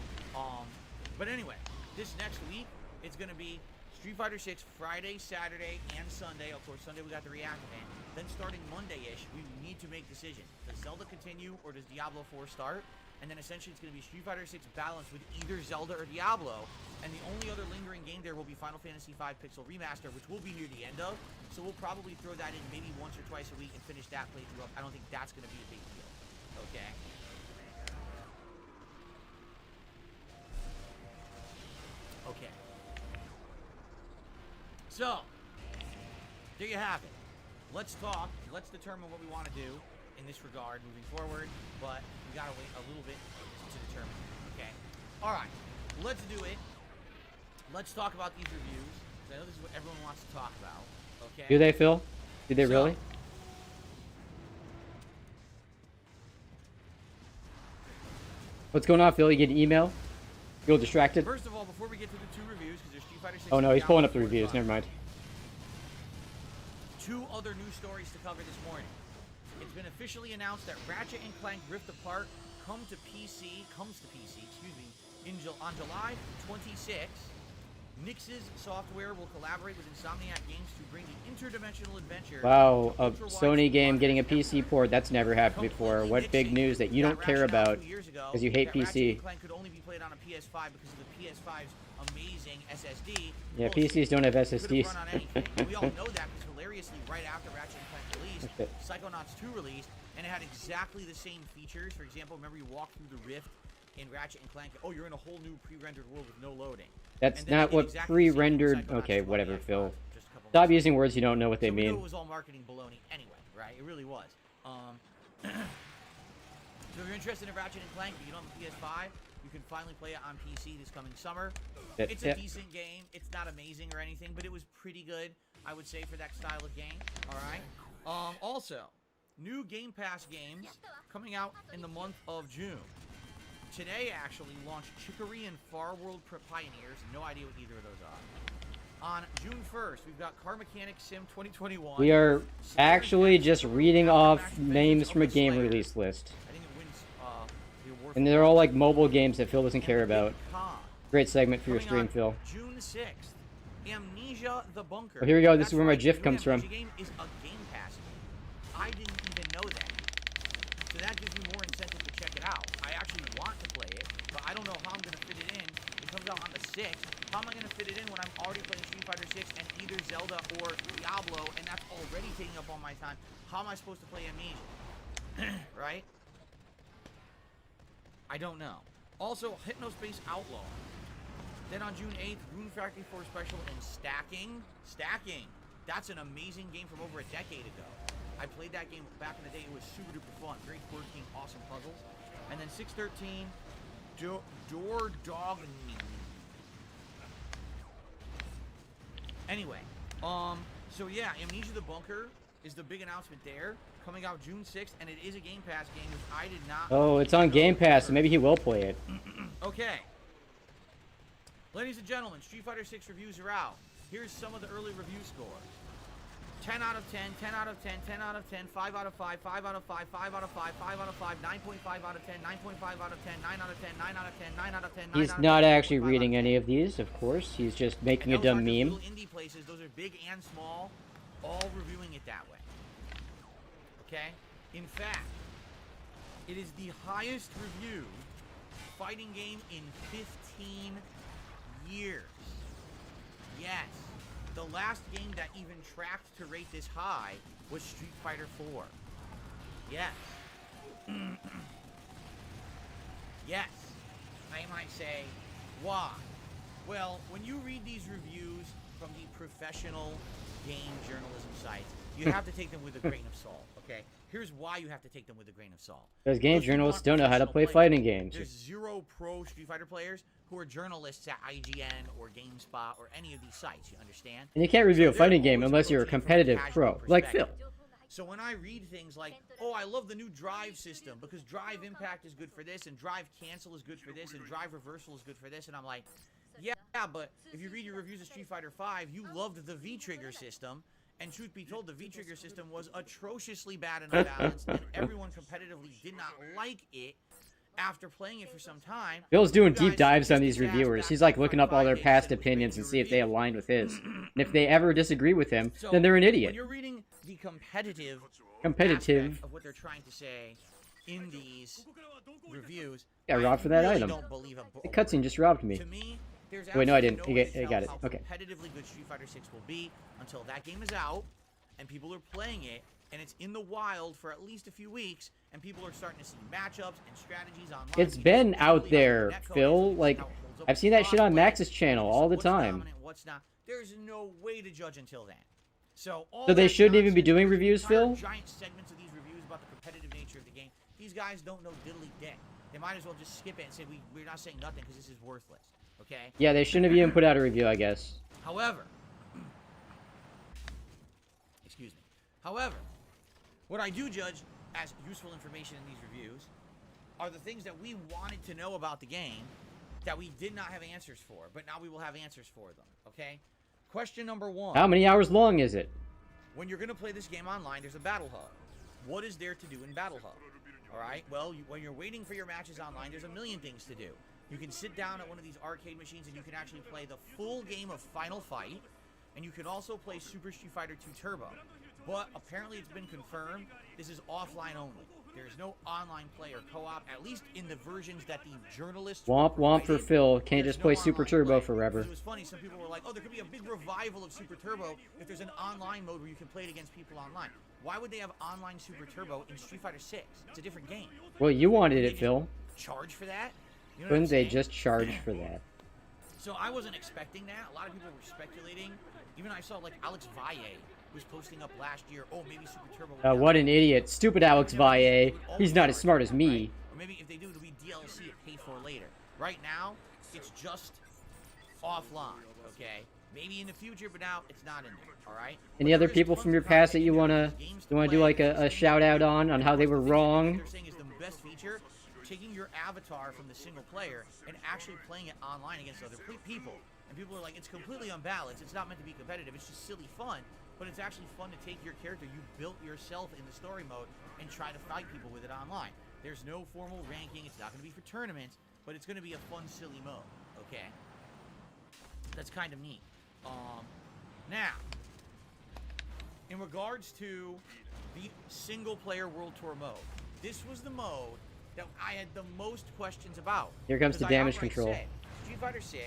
But anyway, this next week, it's going to be Street Fighter 6 Friday, Saturday, and Sunday. Of course, Sunday we got the React event. Then starting Monday-ish, we need to make decisions. Does Zelda continue, or does Diablo 4 start? And then essentially it's going to be Street Fighter 6 balanced with either Zelda or Diablo. And the only other lingering game there will be Final Fantasy V Pixel Remaster, which we'll be near the end of. So we'll probably throw that in maybe once or twice a week and finish that playthrough up. I don't think that's going to be a big deal. Okay? Okay. So, there you have it. Let's talk. Let's determine what we want to do in this regard moving forward, but we gotta wait a little bit to determine. Okay? Alright, let's do it. Let's talk about these reviews. I know this is what everyone wants to talk about. Okay? Do they, Phil? Do they really? What's going on, Phil? You get an email? Feel distracted? First of all, before we get to the two reviews, because there's Street Fighter 6. Oh no, he's pulling up the reviews. Never mind. Two other news stories to cover this morning. It's been officially announced that Ratchet & Clank Rift Apart comes to PC, on July 26th. Nix's software will collaborate with Insomniac Games to bring the interdimensional adventure. Wow, a Sony game getting a PC port, that's never happened before. What big news that you don't care about because you hate PC. Ratchet & Clank could only be played on a PS5 because of the PS5's amazing SSD. Yeah, PCs don't have SSDs. We all know that because hilariously, right after Ratchet & Clank released, Psychonauts 2 released, and it had exactly the same features. For example, remember you walk through the rift in Ratchet & Clank. Oh, you're in a whole new pre-rendered world with no loading. That's not what pre-rendered... Okay, whatever, Phil. Stop using words you don't know what they mean. It was all marketing baloney anyway, right? It really was. So if you're interested in Ratchet & Clank, but you don't have a PS5, you can finally play it on PC this coming summer. It's a decent game. It's not amazing or anything, but it was pretty good, I would say, for that style of game. All right. Also, new Game Pass games coming out in the month of June. Today, actually, launched Chicory and Far World Pioneers. No idea what either of those are. On June 1st, we've got Car Mechanic Sim 2021. We are actually just reading off names from a game release list. I think it wins the award. And they're all like mobile games that Phil doesn't care about. Great segment for your stream, Phil. June 6th, Amnesia: The Bunker. Oh, here we go. This is where my GIF comes from. Game is a Game Pass game. I didn't even know that. So that gives me more incentive to check it out. I actually want to play it, but I don't know how I'm going to fit it in. It comes out on the 6th. How am I going to fit it in when I'm already playing Street Fighter 6 and either Zelda or Diablo, and that's already taking up all my time? How am I supposed to play Amnesia? Right? I don't know. Also, Hypnospace Outlaw. Then on June 8th, Rune Factory 4 Special and Stacking. Stacking. That's an amazing game from over a decade ago. I played that game back in the day. It was super duper fun. Very quirky, awesome puzzles. And then 613, Door Dog. Anyway, so yeah, Amnesia the Bunker is the big announcement there. Coming out June 6th, and it is a Game Pass game, which I did not... Oh, it's on Game Pass, so maybe he will play it. Okay. Ladies and gentlemen, Street Fighter 6 reviews are out. Here's some of the early review scores. 10 out of 10, 10 out of 10, 10 out of 10, 5 out of 5, 5 out of 5, 5 out of 5, 5 out of 5, 9.5 out of 10, 9.5 out of 10, 9 out of 10, 9 out of 10, 9 out of 10, 9 out of 10. He's not actually reading any of these, of course. He's just making a dumb meme. Indie places, those are big and small, all reviewing it that way. Okay? In fact, it is the highest reviewed fighting game in 15 years. Yes. The last game that even tracked to rate this high was Street Fighter 4. Yes. Yes. I might say, why? Well, when you read these reviews from the professional game journalism sites, you have to take them with a grain of salt, okay? Here's why you have to take them with a grain of salt. Because game journalists don't know how to play fighting games. There's zero pro Street Fighter players who are journalists at IGN or GameSpot or any of these sites, you understand? And you can't review a fighting game unless you're a competitive pro, like Phil. So when I read things like, oh, I love the new drive system because drive impact is good for this and drive cancel is good for this and drive reversal is good for this, and I'm like, yeah, but if you read your reviews of Street Fighter 5, you loved the V-trigger system. And truth be told, the V-trigger system was atrociously bad and unbalanced, and everyone competitively did not like it after playing it for some time. Phil's doing deep dives on these reviewers. He's like looking up all their past opinions and see if they align with his. And if they ever disagree with him, then they're an idiot. When you're reading the competitive aspect of what they're trying to say in these reviews, got robbed for that really item. don't believe The cutscene just robbed me. To me, there's wait, no, I didn't. no way I got it. how Okay. competitively good Street Fighter 6 will be until that game is out and people are playing it and it's in the wild for at least a few weeks and people are starting to see matchups and strategies online. It's been out there, Phil. Like, I've seen that shit on Max's channel all the time. What's not? There's no way to judge until then. So they shouldn't even be doing reviews, Phil? Giant segments of these reviews about the competitive nature of the game. These guys don't know diddly dick. They might as well just skip it and say we're not saying nothing because this is worthless. Okay? Yeah, they shouldn't have even put out a review, I guess. However, However, what I do judge as useful information in these reviews are the things that we wanted to know about the game that we did not have answers for, but now we will have answers for them, okay? Question number 1. How many hours long is it? When you're going to play this game online, there's a Battle Hub. What is there to do in Battle Hub? Alright, well, when you're waiting for your matches online, there's a million things to do. You can sit down at one of these arcade machines and you can actually play the full game of Final Fight, and you can also play Super Street Fighter 2 Turbo. But apparently it's been confirmed, this is offline only. There's no online play or co-op, at least in the versions that the journalists... Womp womp for Phil. Can't just play Super Turbo forever. It was funny, some people were like, oh, there could be a big revival of Super Turbo if there's an online mode where you can play it against people online. Why would they have online Super Turbo in Street Fighter 6? It's a different game. Well, you wanted it, Phil. Charge for that? You know Couldn't they just charge for that? So I wasn't expecting that. A lot of people were speculating. Even I saw like Alex Valle was posting up last year, oh, maybe Super Turbo... what an idiot. Stupid Alex Valle. He's not as smart as me. Right? Or maybe if they do, it'll be DLC at pay for later. Right now, it's just offline, okay? Maybe in the future, but now it's not in there, alright? Any other people from your past that you wanna do like a shout out on how they were wrong? They're saying is the best feature, taking your avatar from the single player and actually playing it online against other people. And people are like, it's completely unbalanced. It's not meant to be competitive. It's just silly fun. But it's actually fun to take your character you built yourself in the story mode and try to fight people with it online. There's no formal ranking. It's not going to be for tournaments, but it's going to be a fun, silly mode. Okay? That's kind of neat. Now, in regards to the single-player World Tour mode, this was the mode that I had the most questions about. Here comes the damage control. Said, Street Fighter 6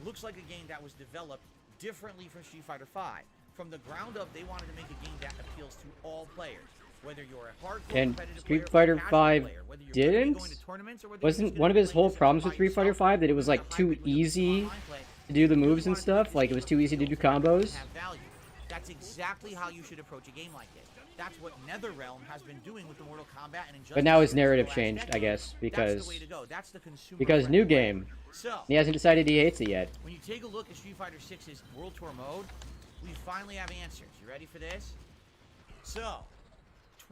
looks like a game that was developed differently from Street Fighter 5. From the ground up, they wanted to make a game that appeals to all players. Whether you're a hardcore And competitive Street player or Fighter a casual 5 player, whether you're didn't? going to tournaments or whether you're just Wasn't gonna one of be his playing whole this problems by with Street Fighter yourself, 5 that it was doing like the too hybrid, you know, some easy online play, to do the you really moves and wanted to make stuff? this Like it game was look too easy to do real and combos? have value. That's exactly how you should approach a game like this. That's what NetherRealm has been doing with the Mortal Kombat and Injustice. But now his series for the narrative last changed, I decade. guess, That's because the way to go. That's the consumer new friendly way. game. So, He hasn't decided he hates it yet. when you take a look at Street Fighter 6's World Tour mode, we finally have answers. You ready for this? So,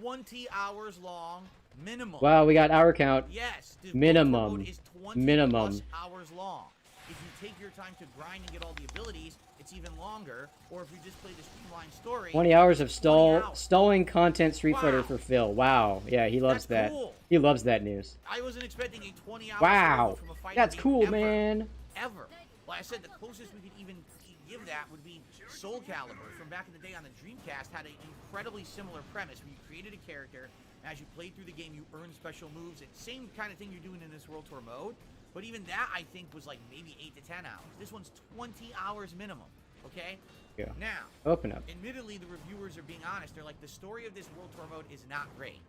20 hours long, minimum. Wow, we got hour count. Yes, the Minimum. World Tour mode is 20 Minimum. plus hours long. If you take your time to grind and get all the abilities, it's even longer. Or if you just play the streamlined story, 20 hours of 20 hours. stalling content Street Fighter Wow. for Phil. Wow. Yeah, he loves That's that. cool. He loves that news. I wasn't expecting a 20-hour Wow. from a fighting That's game cool, ever. man. Ever. Like I said, the closest we could even give that would be Soul Calibur from back in the day on the Dreamcast. Had an incredibly similar premise where you created a character. As you played through the game, you earned special moves. And same kind of thing you're doing in this World Tour mode. But even that, I think, was like maybe 8 to 10 hours. This one's 20 hours minimum. Okay? Yeah. Now, Open up. admittedly, the reviewers are being honest. They're like, the story of this World Tour mode is not great.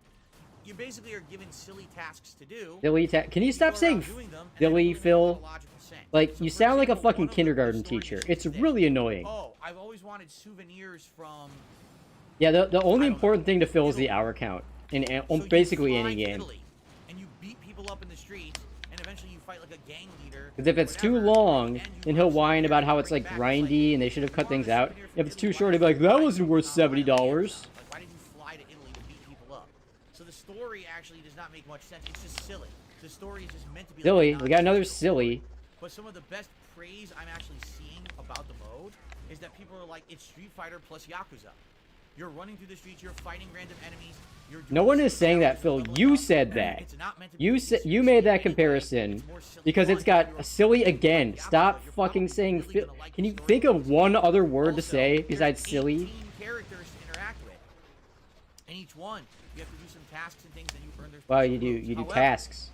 You basically are given silly tasks to do. Can you stop go saying around doing them, and they don't silly, really make a Phil? lot of logical sense. Like, So, you for sound like a example, fucking one of the kindergarten story teacher. missions It's is really this. annoying. Oh, I've always wanted souvenirs from... Yeah, the only I don't important know. thing to Phil is the Italy. hour count in So you basically fly any to game. Italy, and you beat people up in the streets, and eventually you fight like a gang leader. Because if it's too whatever, long, and you then he'll want whine souvenir about to how it's bring like back. grindy and they should have you cut want things a out. souvenir from If it's Italy, too why short, he'll did be like, you that fly wasn't to worth Italy? $70. Like, why did you fly to Italy to beat people up? So the story actually does not make much sense. It's just silly. The story is just meant to be Silly. like We got another silly. But some of the best praise I'm actually seeing about the mode is that people are like, it's Street Fighter plus Yakuza. You're running through the streets, you're fighting random enemies. You're doing No one is some saying that, challenges, Phil. leveling You up. said that. It's not meant to be You taken you made that seriously comparison anyway. It's more silly because it's fun. got You're silly a again. Yakuza, Stop you're fucking probably saying really Phil. gonna like Can the you story think of of this one game. other word to Also, say there's besides 18 silly? characters to interact with. And each one, you have to do some tasks and things, and you earn their Wow, special you do moves. you do However, tasks.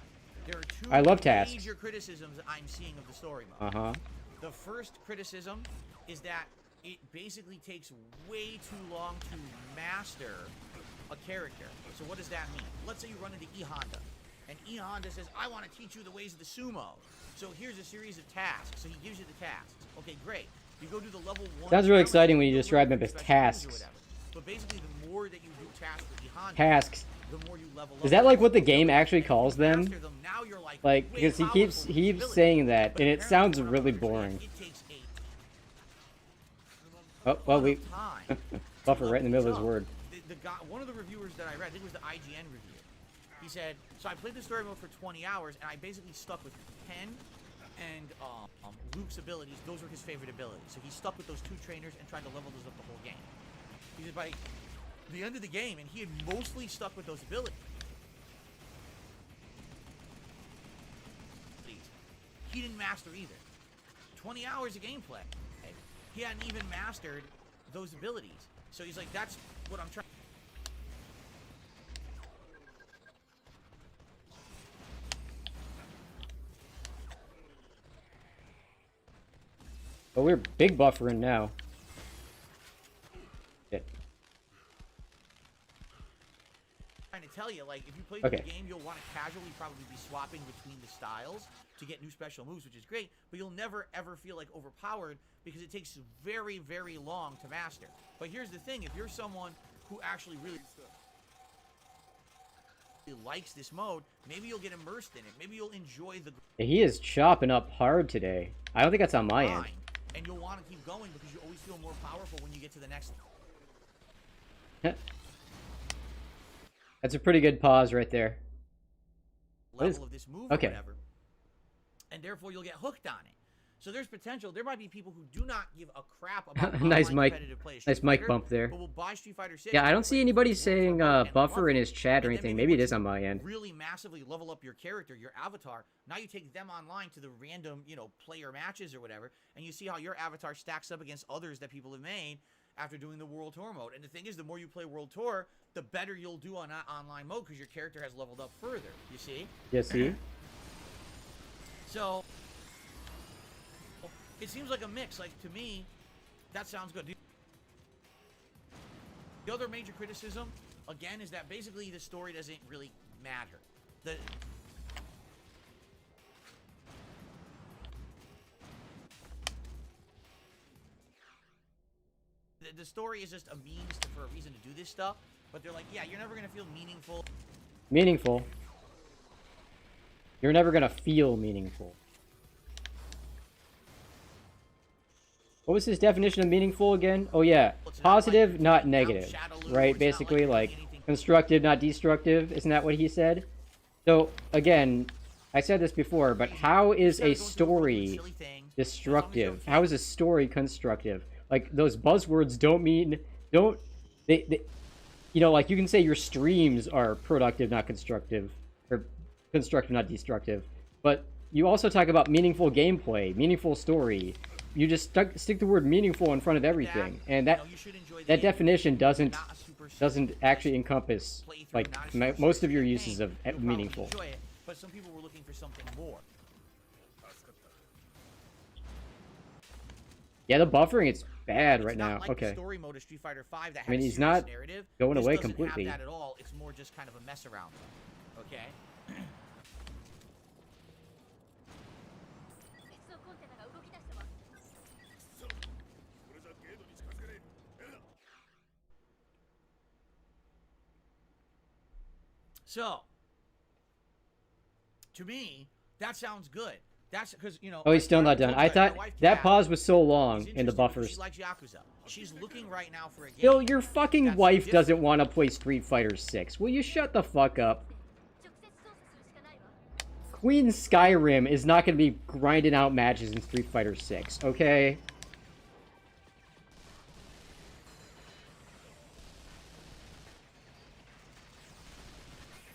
there are two I love tasks. major criticisms I'm seeing of the story mode. Uh-huh. The first criticism is that it basically takes way too long to master a character. So what does that mean? Let's say you run into E Honda, and E Honda says, I want to teach you the ways of the sumo. So here's a series of tasks. So he gives you the tasks. Okay, great. You go to the level 1. Sounds really challenge, exciting when you go describe learn them as special moves or tasks. whatever. But basically, the more that you do tasks with E Honda, Tasks. the more you level up. Is that like what the game actually calls them? Master them, now you're like Like, way because he powerful keeps with he these keeps abilities. saying that, But and it apparently sounds what I really understand, boring. It takes Oh, well, we time. buffer right in the middle of his word. The guy, one of the reviewers that I read, I think it was the IGN review. He said, so I played the story mode for 20 hours, and I basically stuck with Ken and Luke's abilities. Those were his favorite abilities. So he stuck with those two trainers and tried to level those up the whole game. He said by the end of the game, and he had mostly stuck with those abilities. He didn't master either. 20 hours of gameplay. He hadn't even mastered those abilities. So he's like, that's what I'm trying. But we're big buffering now. Shit. Trying to tell you, like, if you play Okay. the game, you'll want to casually probably be swapping between the styles to get new special moves, which is great, but you'll never ever feel like overpowered because it takes very, very long to master. But here's the thing, if you're someone who actually really likes this mode, maybe you'll get immersed in it. Maybe you'll enjoy the He is chopping up hard today. I don't think that's on my end. grind, and you'll want to keep going because you always feel more powerful when you get to the next That's a pretty good pause right there. level of this move Okay. or whatever. And therefore you'll get hooked on it. So there's potential. There might be people who do not give a crap about Nice online mic. competitive play of Nice Street mic Fighter, bump there. But will buy Street Fighter 6. Yeah, I don't play see anybody World Tour saying Mode and buffer love in it. his chat or And then anything. Maybe it once is you on my end. really massively level up your character, your avatar. Now you take them online to the random, player matches or whatever, and you see how your avatar stacks up against others that people have made after doing the World Tour mode. And the thing is, the more you play World Tour, the better you'll do on that online mode because your character has leveled up further. You see? Yeah, see? So it seems like a mix. Like, to me, that sounds good. The other major criticism again, is that basically the story doesn't really matter. The story is just a means for a reason to do this stuff, but they're like, yeah, you're never gonna feel meaningful. Meaningful. You're never gonna feel meaningful. What was his definition of meaningful again? Oh yeah, positive, not negative, right? Basically, like constructive, not destructive. Isn't that what he said? So again, I said this before, but how is a story destructive? How is a story constructive? Like, those buzzwords don't mean, they you know, like, you can say your streams are productive, not constructive, or constructive, not destructive, but you also talk about meaningful gameplay, meaningful story. You just stick the word meaningful in front of everything, and that definition doesn't actually encompass, like, most of your uses of meaningful. But some people were looking for something more. Yeah, the buffering, it's bad right now. Like okay. Story mode of Street Fighter 5 that I mean, he's not narrative. going away doesn't completely. Have that at all. It's more just kind of a mess around. Okay. So, to me, that sounds good. That's because, you know... Oh, he's still not done. I thought that pause was so long in the buffers. She likes Yakuza. She's looking right now for a game. Bill, your fucking wife doesn't want to play Street Fighter 6. Will you shut the fuck up? Queen Skyrim is not going to be grinding out matches in Street Fighter 6, okay?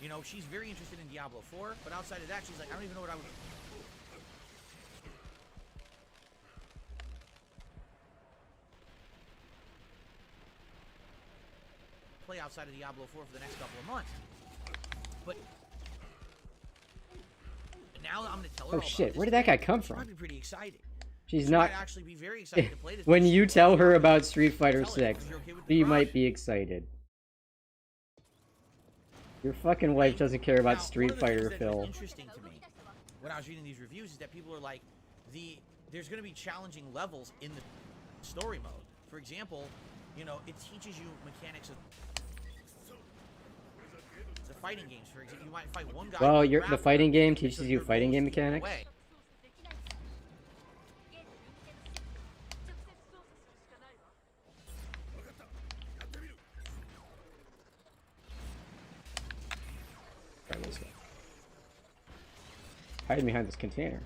You know, she's very interested in Diablo 4, but outside of that, she's like, I don't even know what I would... play outside of Diablo 4 for the next couple of months. But now I'm going to tell her. Oh shit, where did that guy come from? Might be pretty excited. She's not might actually be very excited to play this. When you tell her about Street Fighter 6, she might be excited. Your fucking wife doesn't care about Street Fighter, Phil. Interesting to me when I was reading these reviews is that people are like, there's going to be challenging levels in the story mode. For example, you know, it teaches you mechanics of the fighting games. For example, you might fight one guy. Well, the fighting game teaches you fighting game mechanics. Hiding behind this container.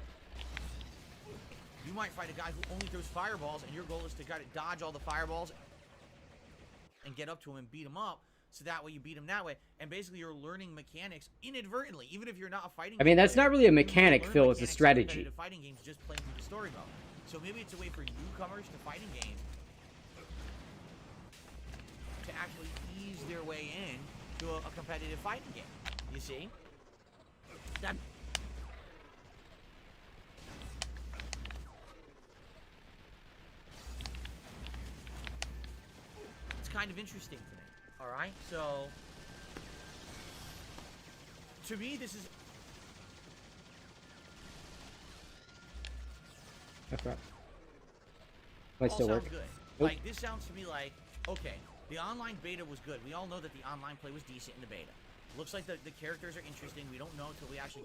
You might fight a guy who only throws fireballs, and your goal is to kind of dodge all the fireballs and get up to him and beat him up. So that way you beat him that way, and basically you're learning mechanics inadvertently, even if you're not a fighting. I mean, that's not really a mechanic, Phil. It's a strategy. Fighting games just playing through the story mode. So maybe it's a way for newcomers to fighting games to actually ease their way in to a competitive fighting game. You see? That. It's kind of interesting to me. All right, so to me, this is. Okay. Might still work. Good. Like this sounds to me like okay. The online beta was good. We all know that the online play was decent in the beta. Looks like the characters are interesting. We don't know until we actually.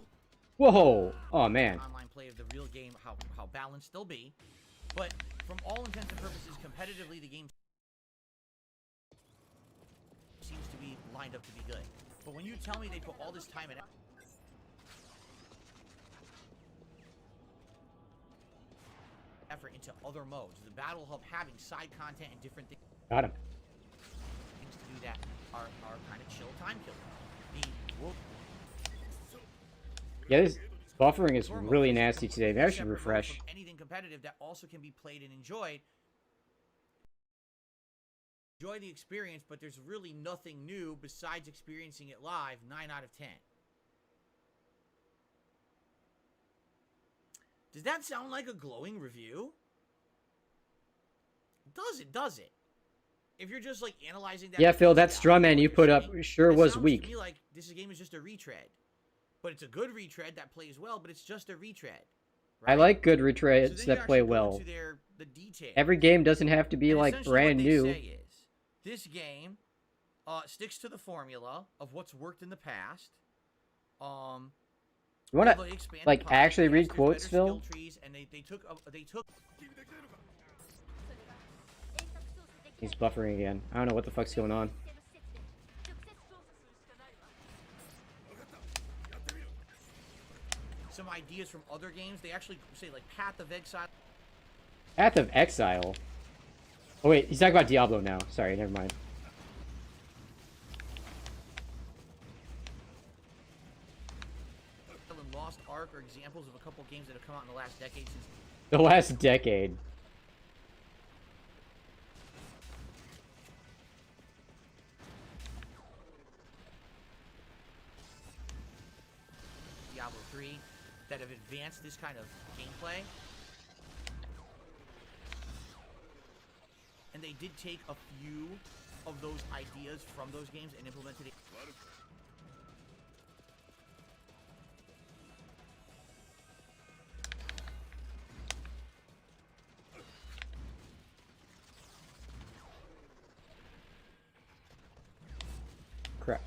Whoa! Oh man. Online play of the real game, how balanced they'll be, but from all intents and purposes, competitively, the game seems to be lined up to be good. But when you tell me they put all this time and effort into other modes, the Battle Hub having side content and different things. Got him. Things to do that are kind of chill time killers. Yeah, this buffering is really nasty today. Maybe I should refresh. Anything competitive that also can be played and enjoyed. Enjoy the experience, but there's really nothing new besides experiencing it live. 9 out of 10. Does that sound like a glowing review? Does it? if you're just like analyzing that, Yeah, Phil, that straw man you put up sure was sounds weak. to me like this game is just a retread, but it's a good retread that plays well, but it's just a retread. Right? I like good retreads so that play well. The details. Every game doesn't have to be and like brand what new. They say is, this game sticks to the formula of what's worked in the past. You want to like actually read quotes, Phil? And they took. He's buffering again. I don't know what the fuck's going on. Some ideas from other games. They actually say like Path of Exile. Path of Exile? Oh wait, he's talking about Diablo now. Sorry, never mind. And Lost Ark are examples of a couple games that have come out in the last decade. The last decade. Diablo 3 that have advanced this kind of gameplay. And they did take a few of those ideas from those games and implemented it. Crap.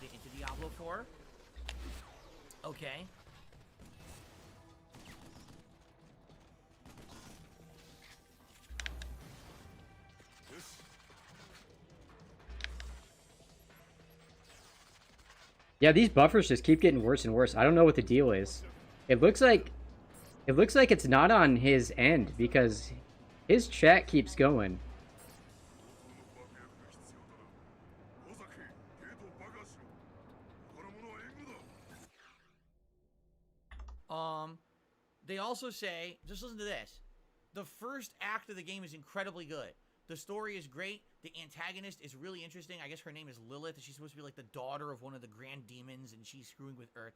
Into Diablo 4. Okay. Yeah, these buffers just keep getting worse and worse. I don't know what the deal is. It looks like it's not on his end because his chat keeps going. They also say, just listen to this. The first act of the game is incredibly good. The story is great. The antagonist is really interesting. I guess her name is Lilith. She's supposed to be like the daughter of one of the grand demons, and she's screwing with Earth.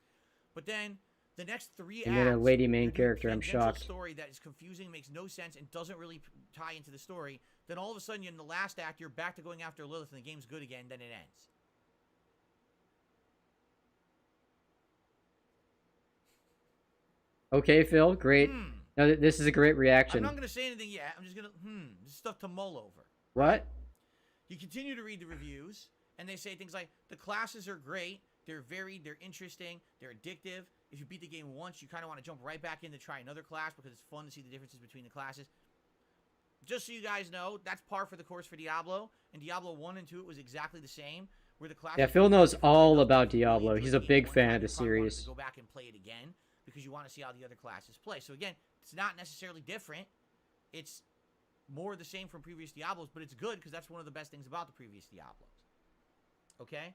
But then the next 3 acts, and then a lady main character. I'm shocked. Story that is confusing, makes no sense, and doesn't really tie into the story. Then all of a sudden, in the last act, you're back to going after Lilith, and the game's good again. Then it ends. Okay, Phil, great. No, this is a great reaction. I'm not going to say anything yet. I'm just going to, this is stuff to mull over. What? You continue to read the reviews, and they say things like, the classes are great, they're varied, they're interesting, they're addictive. If you beat the game once, you kind of want to jump right back in to try another class because it's fun to see the differences between the classes. Just so you guys know, that's par for the course for Diablo. And Diablo 1 and 2, it was exactly the same. Where the classes Yeah, Phil knows all about Diablo. He's a big fan of the series. Go back and play it again because you want to see how the other classes play. So again, it's not necessarily different. It's more the same from previous Diablos, but it's good because that's one of the best things about the previous Diablos. Okay?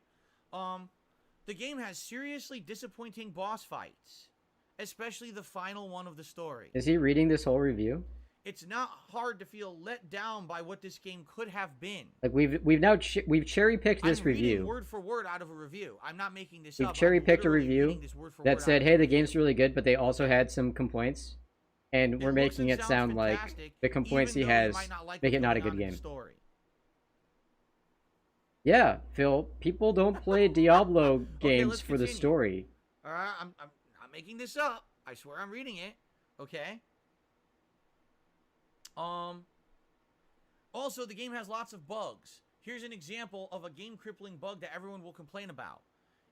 The game has seriously disappointing boss fights, especially the final one of the story. Is he reading this whole review? It's not hard to feel let down by what this game could have been. Like we've cherry picked this review. Word for word out of a review. I'm not making this up. We've cherry picked a review that said, "Hey, the game's really good," but they also had some complaints, and we're making it sound like the complaints he has make it not a good game. Yeah, Phil. People don't play Diablo games for the story. All right, I'm not making this up. I swear I'm reading it. Okay. Also, the game has lots of bugs. Here's an example of a game-crippling bug that everyone will complain about.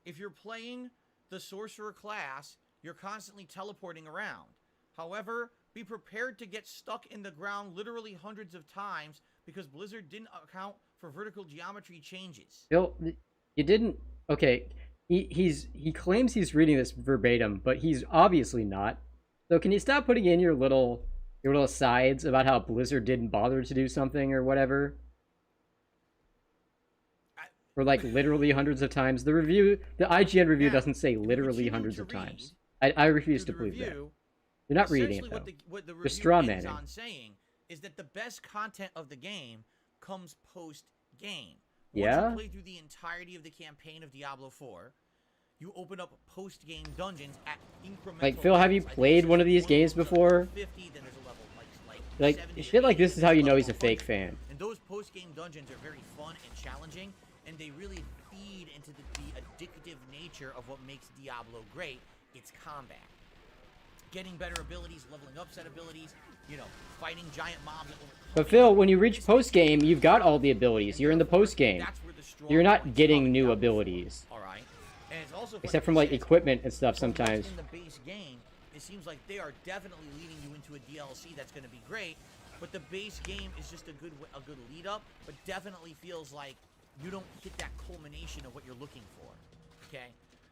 If you're playing the sorcerer class, you're constantly teleporting around. However, be prepared to get stuck in the ground literally hundreds of times because Blizzard didn't account for vertical geometry changes. Phil, you didn't... Okay, he claims he's reading this verbatim, but he's obviously not. So can you stop putting in your little asides about how Blizzard didn't bother to do something or whatever? Or like literally hundreds of times. The IGN review doesn't say literally hundreds of times. I refuse to believe that. You're not reading it though. What the You're straw review ends manning. on saying is that the best content of the game comes post-game. Once you play through the entirety of the campaign of Diablo 4, you open up post-game dungeons at incremental Like, Phil, have you levels. played one of these games before? 50, then there's a level Like, 70 shit or like this is how you know he's a 100. fake fan. And those post-game dungeons are very fun and challenging, and they really feed into the addictive nature of what makes Diablo great. It's combat. Getting better abilities, leveling up set abilities, you know, fighting giant mobs. But Phil, when you reach post-game, you've got all the abilities. You're in the post-game. You're not getting new abilities. All right. And it's also except from, like, equipment and stuff sometimes. In the base game, it seems like they are definitely leading you into a DLC that's going to be great, but the base game is just a good lead up, but definitely feels like you don't hit that culmination of what you're looking for. Okay?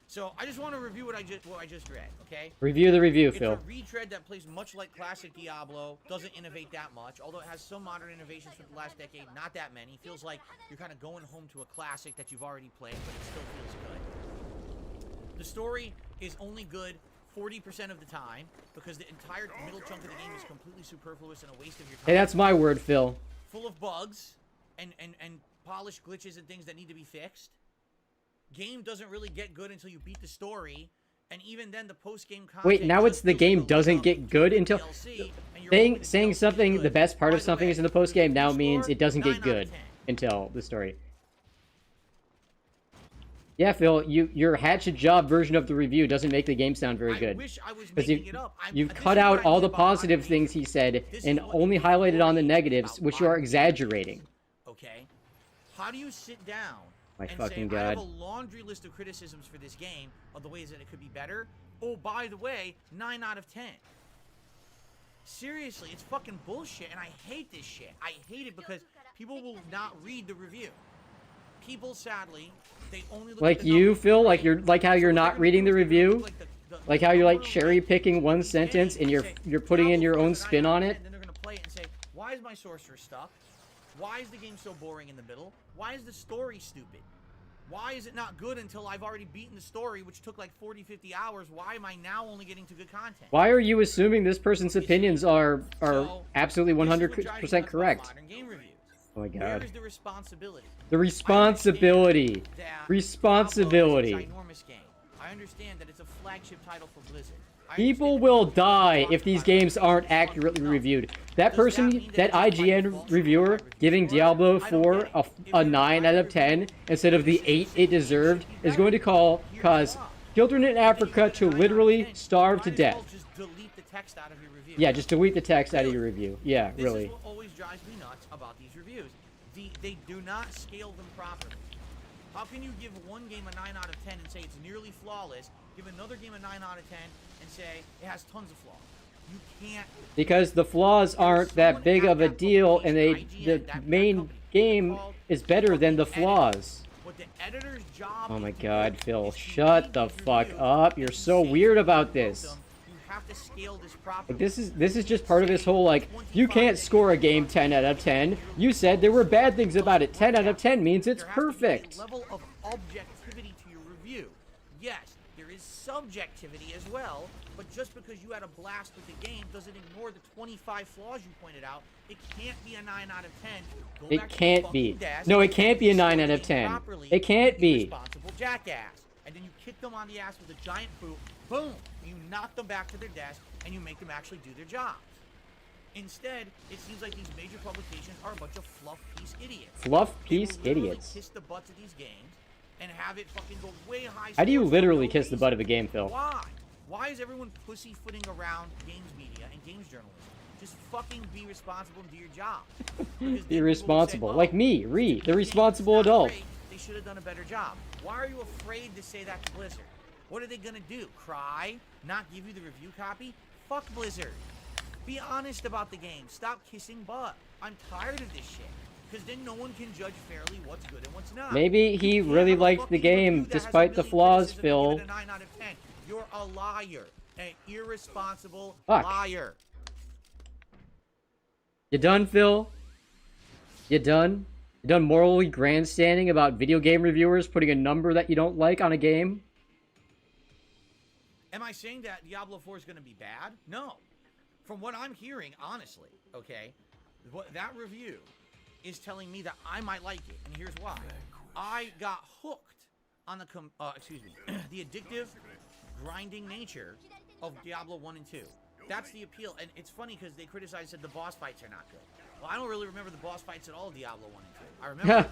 So I just want to review what I just read, okay? Review the review, Phil. It's a retread that plays much like classic Diablo, doesn't innovate that much, although it has some modern innovations from the last decade, not that many. Feels like you're kind of going home to a classic that you've already played, but it still feels good. The story is only good 40% of the time, because the entire middle chunk of the game is completely superfluous and a waste of your time. Hey, that's my word, Phil. Full of bugs and polished glitches and things that need to be fixed. Game doesn't really get good until you beat the story, and even then the post-game content... Wait, now it's the game doesn't get good until... Saying something, the best part of something is in the post-game now means it doesn't get good until the story. Yeah, Phil, your hatchet job version of the review doesn't make the game sound very good. Because you've cut out all the positive things he said and only highlighted on the negatives, which you are exaggerating. Okay? How do you sit down My and fucking say, I have God. a laundry list of criticisms for this game, of the ways that it could be better? Oh, by the way, 9 out of 10. Seriously, it's fucking bullshit, and I hate this shit. I hate it because people will not read the review. People, sadly, they only look Like at the you, numbers. Phil, like how you're not reading the review, Like like how you're like cherry picking one sentence and you're putting in your own spin on it. And then they're gonna play it and say, why is my sorcerer stuck? Why is the game so boring in the middle? Why is the story stupid? Why is it not good until I've already beaten the story, which took like 40, 50 hours? Why am I now only getting to good content? Why are you assuming this person's opinions are So, absolutely this is what drives me 100% nuts about correct? modern game reviews. Oh my Where God. is the responsibility? The responsibility. I understand that Responsibility. Diablo is a ginormous game. I understand that it's a flagship title for Blizzard. I People understand will that die if these about games it. aren't accurately reviewed. That person, mean that that it's by IGN default reviewer my review giving score? Diablo I don't 4 get it. If a you're 9 out of 10 instead of the 8 it deserved is going to cause children in Africa to literally starve to death. Just delete the text out of your review. Yeah, just delete the text out of your review. Yeah, This really. is what always drives me nuts about these reviews. They do not scale them properly. How can you give one game a 9 out of 10 and say it's nearly flawless, give another game a 9 out of 10 and say it has tons of flaws? You can't. Because the flaws aren't that big of a deal, and the main game is better than the flaws. What the editor's job Oh my is to God, do Phil, is to shut read the these fuck reviews up. You're and so say, weird "You about wrote this." them, You have to scale this properly. Like, this is just part of this whole, like, you can't score a game 10 out of 10. You said there were bad things about it. 10 out of 10 means it's There has to be a perfect. level of objectivity to your review. Yes, there is subjectivity as well, but just because you had a blast with the game doesn't ignore the 25 flaws you pointed out. It can't be a 9 out of 10. Go It back to the can't fucking be. desk No, it and can't be a 9 score out the of game 10. properly, It can't you be. Irresponsible jackass. And then you kick them on the ass with a giant boot. Boom! You knock them back to their desk, and you make them actually do their jobs. Instead, it seems like these major publications are a bunch of fluff piece idiots. Fluff They piece will literally idiots. kiss the butts of these games and have it fucking go way high. How do you scores for literally no kiss the butt of a reason. game, Phil? Why? Why is everyone pussyfooting around games media and games journalism? Just fucking be responsible and do your job. Because then people Be will responsible. say, Like "Oh, me, this the game responsible is not adult. great. They should have done a better job. Why are you afraid to say that to Blizzard? What are they gonna do? Cry? Not give you the review copy? Fuck Blizzard. Be honest about the game. Stop kissing butt. I'm tired of this shit. Because then no one can judge fairly what's good and what's not. Maybe he You can't really have a liked the fucking game review that has a despite the million flaws, criticisms and Phil. give it a 9 out of 10. You're a liar. An irresponsible Fuck. liar. You done, Phil? You done? You done morally grandstanding about video game reviewers putting a number that you don't like on a game? Am I saying that Diablo 4 is going to be bad? No. From what I'm hearing, honestly, okay, that review is telling me that I might like it, and here's why. I got hooked on the the addictive, grinding nature of Diablo 1 and 2. That's the appeal, and it's funny because they criticized that the boss fights are not good. Well, I don't really remember the boss fights at all of Diablo 1 and 2. I remember...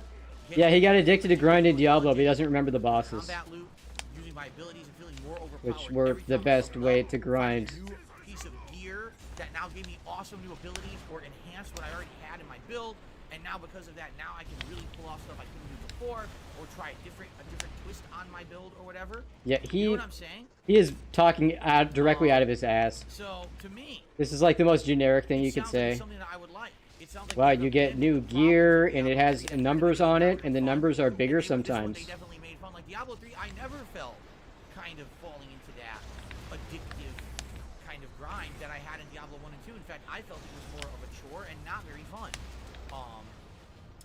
Yeah, he got addicted to grinding Diablo, but he doesn't remember the bosses. Combat loop, using my abilities and feeling more overpowered. Which were the best way to grind. New piece of gear that now gave me awesome new abilities or enhanced what I already had in my build, and now because of that, now I can really pull off stuff I couldn't do before, or try a different twist on my build or whatever. Yeah, you know what I'm saying? He is talking directly out of his ass. So to me, this is like the most generic thing you could say. Something that I would like. Wow, you get new gear, and it has numbers on it, and the numbers are bigger sometimes. They definitely made fun. Like Diablo 3, I never felt kind of falling into that addictive kind of grind that I had in Diablo 1 and 2. In fact, I felt it was more of a chore and not very fun.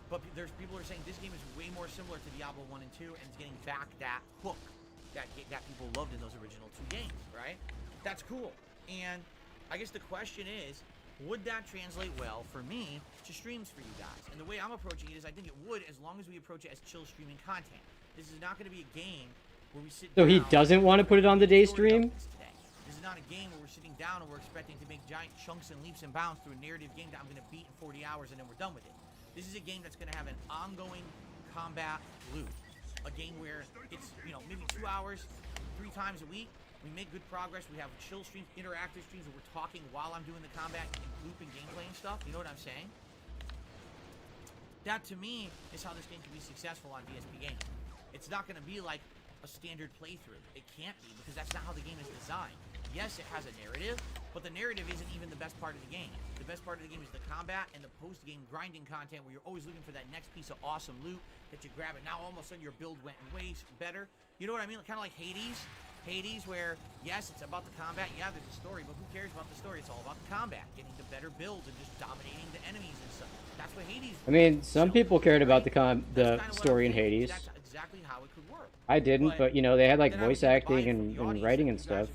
But there's people who are saying this game is way more similar to Diablo 1 and 2, and it's getting back that hook that people loved in those original 2 games, right? That's cool. And I guess the question is, would that translate well for me to streams for you guys? And the way I'm approaching it is I think it would, as long as we approach it as chill streaming content. This is not going to be a game where we sit down... So he doesn't want to put it on the day stream? This is not a game where we're sitting down and we're expecting to make giant chunks and leaps and bounds through a narrative game that I'm going to beat in 40 hours and then we're done with it. This is a game that's going to have an ongoing combat loop. A game where it's, you know, maybe 2 hours, 3 times a week. We make good progress. We have chill streams, interactive streams where we're talking while I'm doing the combat and looping gameplay and stuff. You know what I'm saying? That, to me, is how this game can be successful on DSP Games. It's not going to be like a standard playthrough. It can't be, because that's not how the game is designed. Yes, it has a narrative, but the narrative isn't even the best part of the game. The best part of the game is the combat and the post-game grinding content where you're always looking for that next piece of awesome loot that you grab it. Now, all of a sudden, your build went way better. You know what I mean? Kind of like Hades. Hades, where, yes, it's about the combat. Yeah, there's a story, but who cares about the story? It's all about the combat, getting the better builds and just dominating the enemies and stuff. That's what Hades was. I mean, some people cared about the story in Hades. That's exactly how it could work. I didn't, but, you know, they had, like, voice acting and writing and stuff.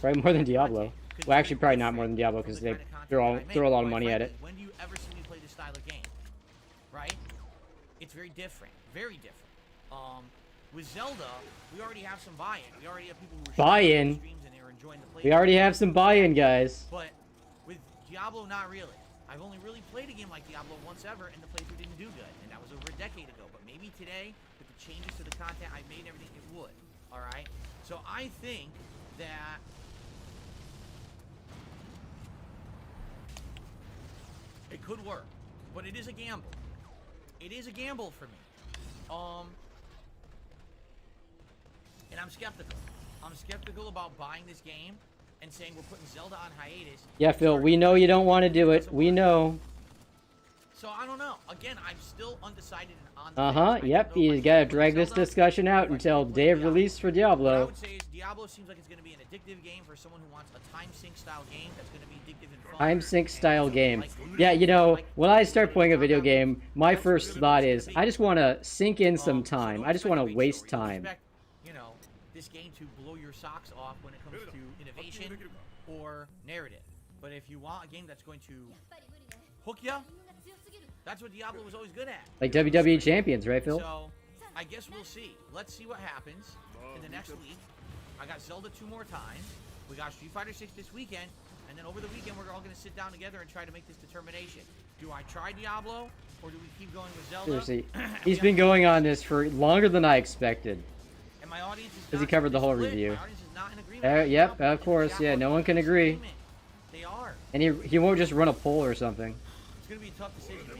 Probably more than Diablo. Well, actually, probably not more than Diablo, because they throw a lot of money at it. When do you ever see me play this style of game? Right? It's very different. Very different. With Zelda, we already have some buy-in. We already have people who are buy-in. Streams and they're enjoying the play. We already have some buy-in, guys. But with Diablo, not really. I've only really played a game like Diablo once ever, and the playthrough didn't do good, and that was over a decade ago. But maybe today, with the changes to the content I made and everything, it would. All right. So I think that it could work, but it is a gamble. It is a gamble for me. And I'm skeptical. I'm skeptical about buying this game and saying we're putting Zelda on hiatus. Yeah, Phil, we know you don't want to do it. We know. So I don't know. Again, I'm still undecided and on the Yep, you gotta drag this discussion out until day of release for Diablo. What I would say is Diablo seems like it's going to be an addictive game for someone who wants a time sync style game that's going to be addictive and fun. Time sync style game. Yeah, you know, when I start playing a video game, my first thought is, I just want to sink in some time. I just want to waste time. You know, this game to blow your socks off when it comes to innovation or narrative. But if you want a game that's going to hook you, that's what Diablo was always good at. Like WWE Champions, right, Phil? So, I guess we'll see. Let's see what happens in the next week. I got Zelda 2 more times. We got Street Fighter 6 this weekend. And then over the weekend, we're all going to sit down together and try to make this determination. Do I try Diablo, or do we keep going with Zelda? Seriously, he's been going on this for longer than I expected. And my audience is because he covered the whole review. My audience is not in agreement. Yep, of course. Yeah, no one can agree. They are. And he won't just run a poll or something. It's going to be a tough decision, man.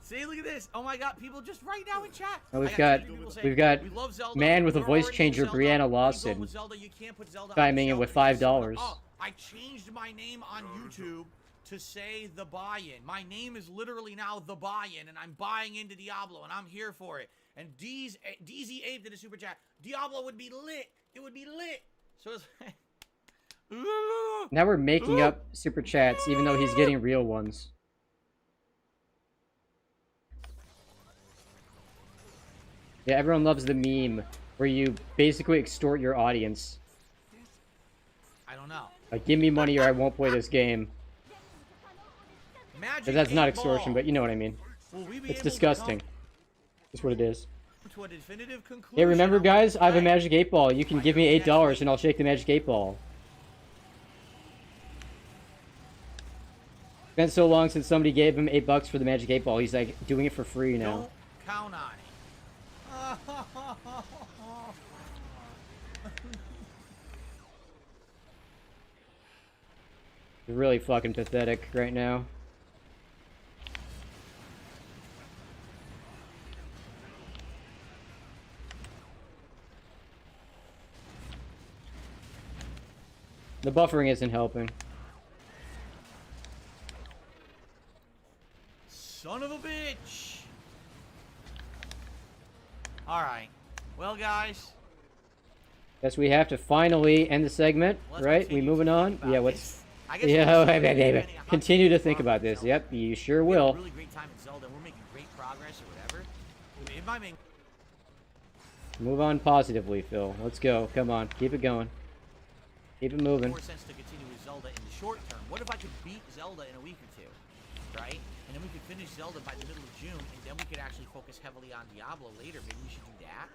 See, look at this. Oh my god, people just right now in chat. Oh, we've got man with a voice changer, Brianna Lawson, chiming in with $5. Oh, I changed my name on YouTube to say the buy-in. My name is literally now the buy-in, and I'm buying into Diablo, and I'm here for it. And DZ Abe did a super chat. Diablo would be lit. It would be lit. So it's like... Now we're making up super chats, even though he's getting real ones. Yeah, everyone loves the meme where you basically extort your audience. I don't know. Like, give me money or I won't play this game. Magic That's not 8 extortion, Ball. but you know what I mean. Will we be It's able to disgusting. come That's what it is. to a definitive conclusion Hey, remember, on what guys? to I have a play? Magic 8 Ball. You can Right, give me next $8 week. and I'll shake the Magic 8 Ball. It's been so long since somebody gave him $8 for the Magic 8 Ball. He's like doing it for free now. Don't count on it. It's really fucking pathetic right now. The buffering isn't helping. Son of a bitch! Alright. Well, guys. Guess we have to finally end the segment, let's right? We continue moving to on? think about Yeah, this. what's... I guess Yeah, we'll baby. Continue to think about this. Yep, you sure We had a will. really great time in Zelda. We're making great progress or whatever. It might make Move on positively, Phil. Let's go. Come on. Keep it going. Keep it moving. more sense to continue with Zelda in the short term. What if I could beat Zelda in a week or two, right? And then we could finish Zelda by the middle of June, and then we could actually focus heavily on Diablo later. Maybe we should do that.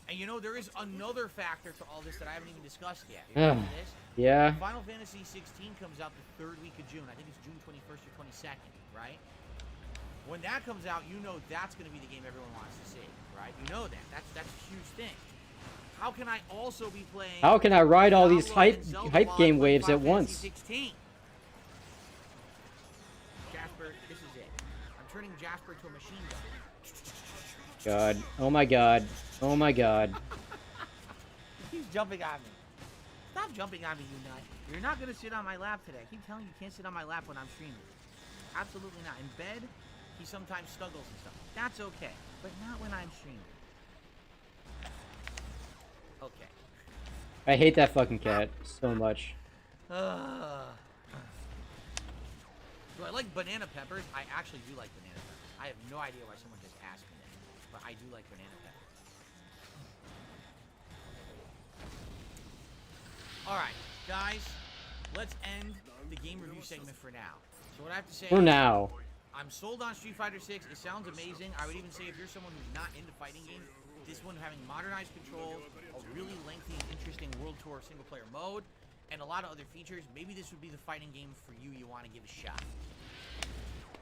And you know, there is another factor to all this that I haven't even discussed yet. You ready for this? Yeah. Final Fantasy 16 comes out the third week of June. I think it's June 21st or 22nd, right? When that comes out, you know that's going to be the game everyone wants to see, right? You know that. That's a huge thing. How can I also be playing... How can I ride all these Diablo and Zelda hype while game I'm playing waves at Final once? Fantasy 16? Jasper, this is it. I'm turning Jasper to a machine gun. God. Oh my god. Oh my god. He's jumping on me. Stop jumping on me, you nut. You're not going to sit on my lap today. I keep telling you, you can't sit on my lap when I'm streaming. Absolutely not. In bed, he sometimes snuggles and stuff. That's okay. But not when I'm streaming. Okay. I hate that fucking cat so much. Do I like banana peppers? I actually do like banana peppers. I have no idea why someone just asked me that. But I do like banana peppers. Alright, guys. Let's end the game review segment for now. So what I have to say... For now. I'm sold on Street Fighter 6. It sounds amazing. I would even say if you're someone who's not into fighting games, this one having modernized controls, a really lengthy and interesting World Tour single-player mode, and a lot of other features, maybe this would be the fighting game for you want to give a shot.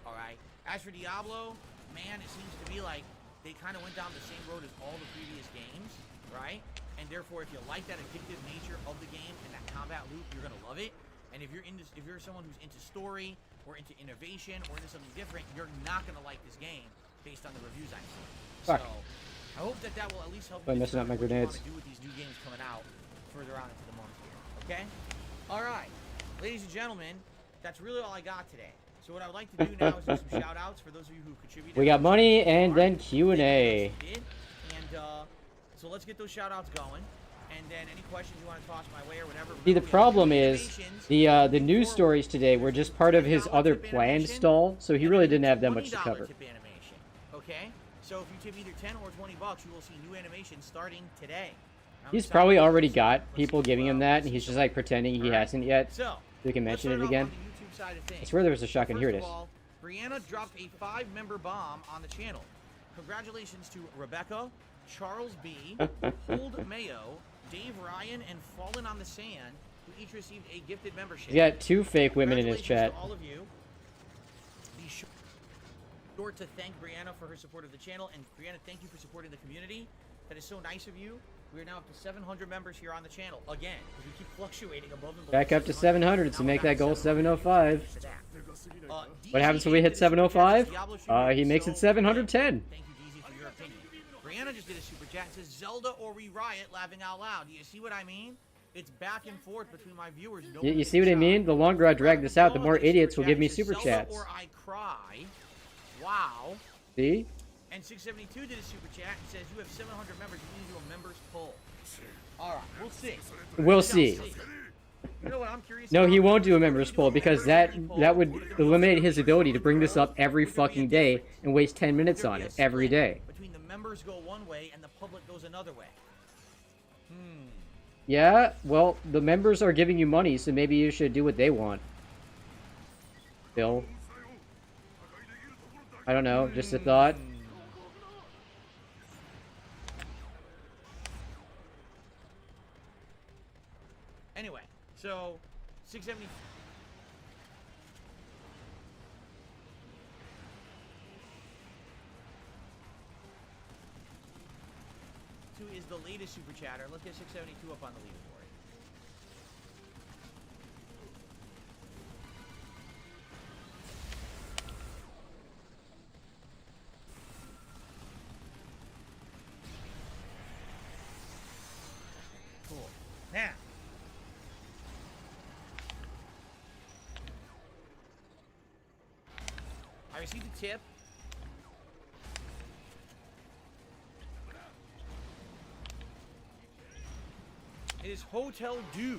Alright? As for Diablo, man, it seems to me like they kind of went down the same road as all the previous games, right? And therefore, if you like that addictive nature of the game and that combat loop, you're going to love it. And if you're someone who's into story, or into innovation, or into something different, you're not going to like this game based on the reviews I've seen. Fuck. So, I hope that will at least help I'm you messing up my determine what you want grenades. to do with these new games coming out further on into the month here. Okay? Alright. Ladies and gentlemen, that's really all I got today. So what I would like to do now is do some shout-outs for those of you who contributed. We got money and then Q&A. And, so let's get those shout-outs going. And then any questions you want to toss my way or whatever. See, the problem is, the news stories today were just part of his other planned stall, so he really didn't have that much to cover. Tip animation, okay? So if you tip either 10 or 20 bucks, you will see new animations starting today. He's probably already got people giving him that, and he's just like pretending he hasn't yet, so we can mention it again. I swear there was a shotgun. Here it is. Brianna dropped a 5-member bomb on the channel. Congratulations to Rebecca, Charles B, Hold Mayo, Dave Ryan, and Fallen on the Sand, who each received a gifted membership. He's got 2 fake women in his chat. To all of you. Be sure to thank Brianna for her support of the channel, and Brianna, thank you for supporting the community. That is so nice of you. We are now up to 700 members here on the channel. Again, because we keep fluctuating above and below. Back up to 700 to make that goal 705. What What happens when we hit 705? He makes it 710. Thank you, DZ, for your opinion. Brianna just did a super chat. It says Zelda or Re-Riot, laughing out loud. Do you see what I mean? It's back and forth between my viewers. You see what I mean? The longer I drag this out, the more idiots will give me super chats. Or I cry. Wow. See? And 672 did a super chat and says you have 700 members. You need to do a members poll. All right, we'll see. We'll see. You know what I'm curious No, about? he won't do a members poll because that would eliminate his ability to bring this up every fucking day and waste 10 minutes on it every day. Between the members go one way and the public goes another way. Yeah, well, the members are giving you money, so maybe you should do what they want. Bill. I don't know, just a thought. Anyway, so 670. Is the latest super chatter. Let's get 672 up on the leaderboard. Cool. Now, I received a tip. It is Hotel Dude,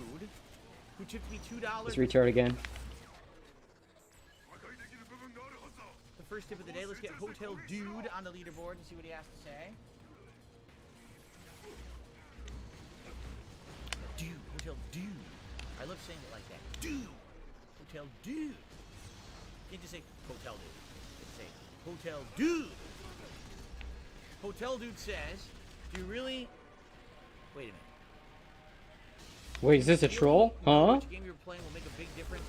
who tipped me $2. Let's retard again. The first tip of the day. Let's get Hotel Dude on the leaderboard and see what he has to say. Dude, Hotel Dude. I love saying it like that. Dude, Hotel Dude. You can't just say Hotel Dude. You can say Hotel Dude. Hotel Dude says, "Do you really?" Wait a minute. Wait, is this a troll? Huh? Which game you're playing will make a big difference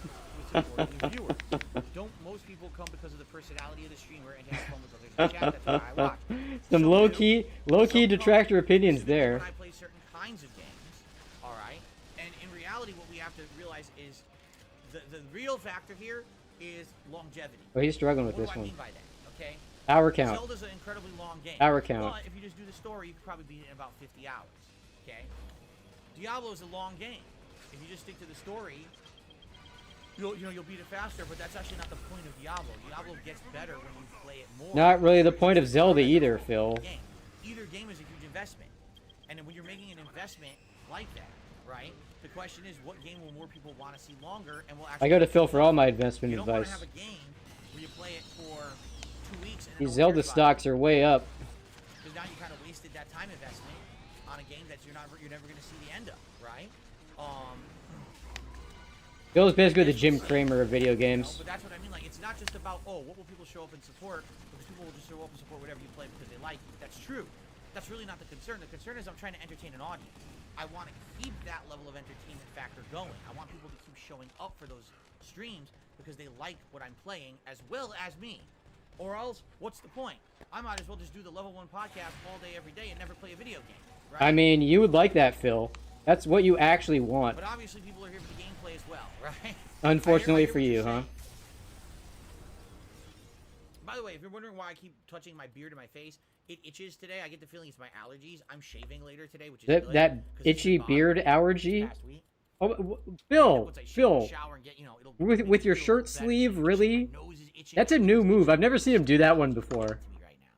with your viewers. Don't most people come because of the personality of the streamer and have fun with others in chat? That's why I watch. Some low-key detractor opinions there. When I play certain kinds of games, all right. And in reality, what we have to realize is the real factor here is longevity. Oh, he's struggling with what this do I one. mean by that? Okay. Hour count. Zelda's an incredibly long game. Hour count. But if you just do the story, you could probably beat it in about 50 hours. Okay. Diablo is a long game. If you just stick to the story, you'll beat it faster. But that's actually not the point of Diablo. Diablo gets better when you play it more. Not really the point of Zelda either, Phil. Either game is a huge investment, and then when you're making an investment like that, right? The question is, what game will more people want to see longer? And will actually. I go to Phil for all my investment you don't want advice. to have a game where you play it for 2 weeks. And These Zelda stocks are way up. Because now you kind of wasted that time investment on a game that you're never going to see the end of, right? Phil's basically the Jim Cramer of video games. But that's what I mean. Like, it's not just about, oh, what will people show up and support? Because people will just show up and support whatever you play because they like it. That's true. That's really not the concern. The concern is I'm trying to entertain an audience. I want to keep that level of entertainment factor going. I want people to keep showing up for those streams because they like what I'm playing as well as me. Or else, what's the point? I might as well just do the level 1 podcast all day, every day, and never play a video game. Right? I mean, you would like that, Phil. That's what you actually want. But obviously, people are here for the gameplay as well, right? Unfortunately for you, huh? By the way, if you're wondering why I keep touching my beard and my face, it itches today. I get the feeling it's my allergies. I'm shaving later today, which is good. That itchy beard allergy? Oh, Phil, with your shirt sleeve, really? That's a new move. I've never seen him do that one before.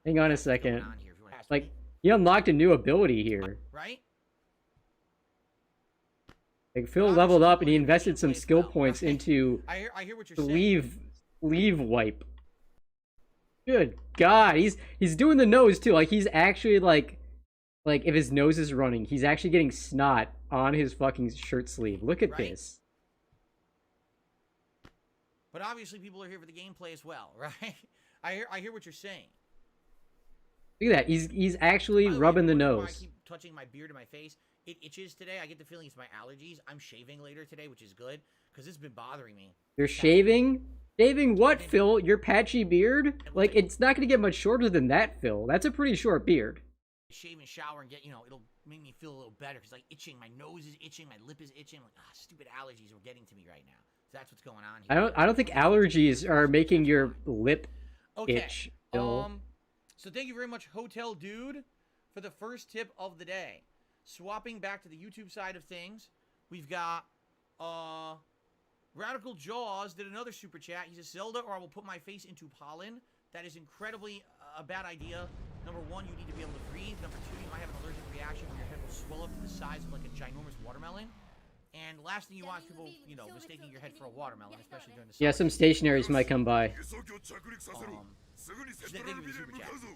Hang on a second. Like, he unlocked a new ability here. Right? Like, Phil leveled up and he invested some skill points into I hear what you're saying. sleeve wipe. Good God, he's doing the nose too. Like, he's actually like if his nose is running, he's actually getting snot on his fucking shirt sleeve. Look at this. But obviously, people are here for the gameplay as well, right? I hear what you're saying. Look at that. He's actually rubbing the nose. I keep touching my beard and my face. It itches today. I get the feeling it's my allergies. I'm shaving later today, which is good because it's been bothering me. You're shaving? Shaving what, Phil? Your patchy beard? Like, it's not going to get much shorter than that, Phil. That's a pretty short beard. Shave and shower and get, it'll make me feel a little better because, like, itching. My nose is itching. My lip is itching. I'm like, stupid allergies are getting to me right now. So that's what's going on here. I don't think allergies are making your lip itch, Phil. So thank you very much, Hotel Dude, for the first tip of the day. Swapping back to the YouTube side of things, we've got Radical Jaws did another super chat. He says, Zelda or I will put my face into pollen. That is incredibly a bad idea. Number one, you need to be able to breathe. Number two, you might have an allergic reaction where your head will swell up to the size of like a ginormous watermelon. And last thing you want is people, mistaking your head for a watermelon, especially during the summer. Yeah, some stationaries might come by.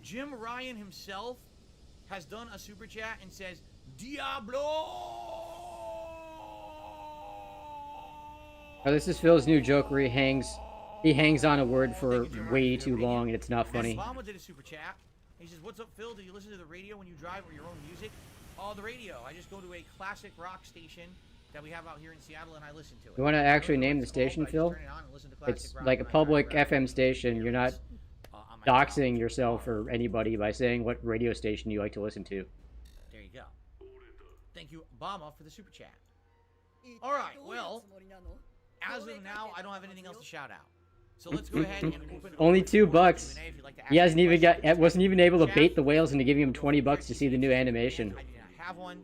Jim Ryan himself has done a super chat and says, Diablo! Oh, this is Phil's new joke where he He hangs on a word for Thank you, Jim way Murphy, for too the radio. long, and it's not funny. Obama did a super chat. He says, "What's up, Phil? Do you listen to the radio when you drive or your own music?" Oh, the radio. I just go to a classic rock station that we have out here in Seattle, and I listen to it. You want to actually I don't know name what the it's called, station, but I just Phil? turn it on and listen to classic It's rock like a when I drive public around FM station. You're not on my doxing job. yourself or anybody by saying what radio station you like to listen to. There you go. Thank you, Obama, for the super chat. All right, well, as of now, I don't have anything else to shout out. So let's go ahead and open Only up $2. Q&A if you'd like to ask He hasn't any even questions. wasn't even able to Chat. bait the whales into giving him $20 to see the new animation. I do not have one.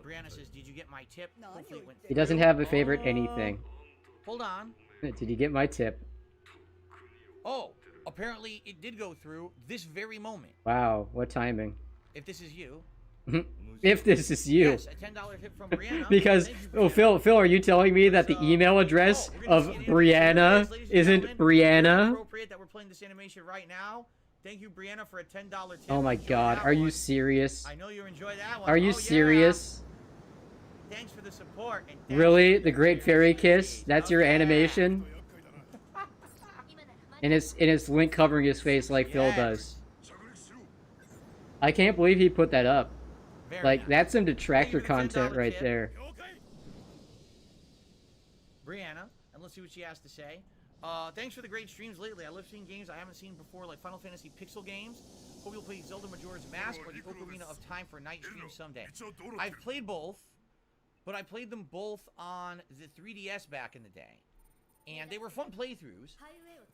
Brianna says, "Did you get my tip?" Hopefully it went He doesn't through. have a favorite anything. Hold on. Did you get my tip? Oh, apparently it did go through this very moment. Wow, what timing. If this is you. If this is you. Yes, a $10 tip from Brianna. Because, Thank you, oh, Brianna. Phil, are you telling me that the email address of Brianna isn't Brianna? Appropriate that we're playing this animation right now. Thank you, Brianna, for a $10 tip. Oh my Enjoy god, that are you one. serious? I know you enjoy that one. Are you Oh, yeah. serious? Thanks for the support. And thanks Really? for The Great Fairy Kiss? That's your Oh, yeah. animation? And it's Link covering his face like Phil Yes. does. I can't believe he put that up. Very Like, nice. that's some detractor Thank you for the content $10 right tip. there. Brianna, and let's see what she has to say. Thanks for the great streams lately. I love seeing games I haven't seen before, like Final Fantasy pixel games. Hope you'll play Zelda Majora's Mask or the Ocarina of Time for a night stream someday. I've played both, but I played them both on the 3DS back in the day. And they were fun playthroughs,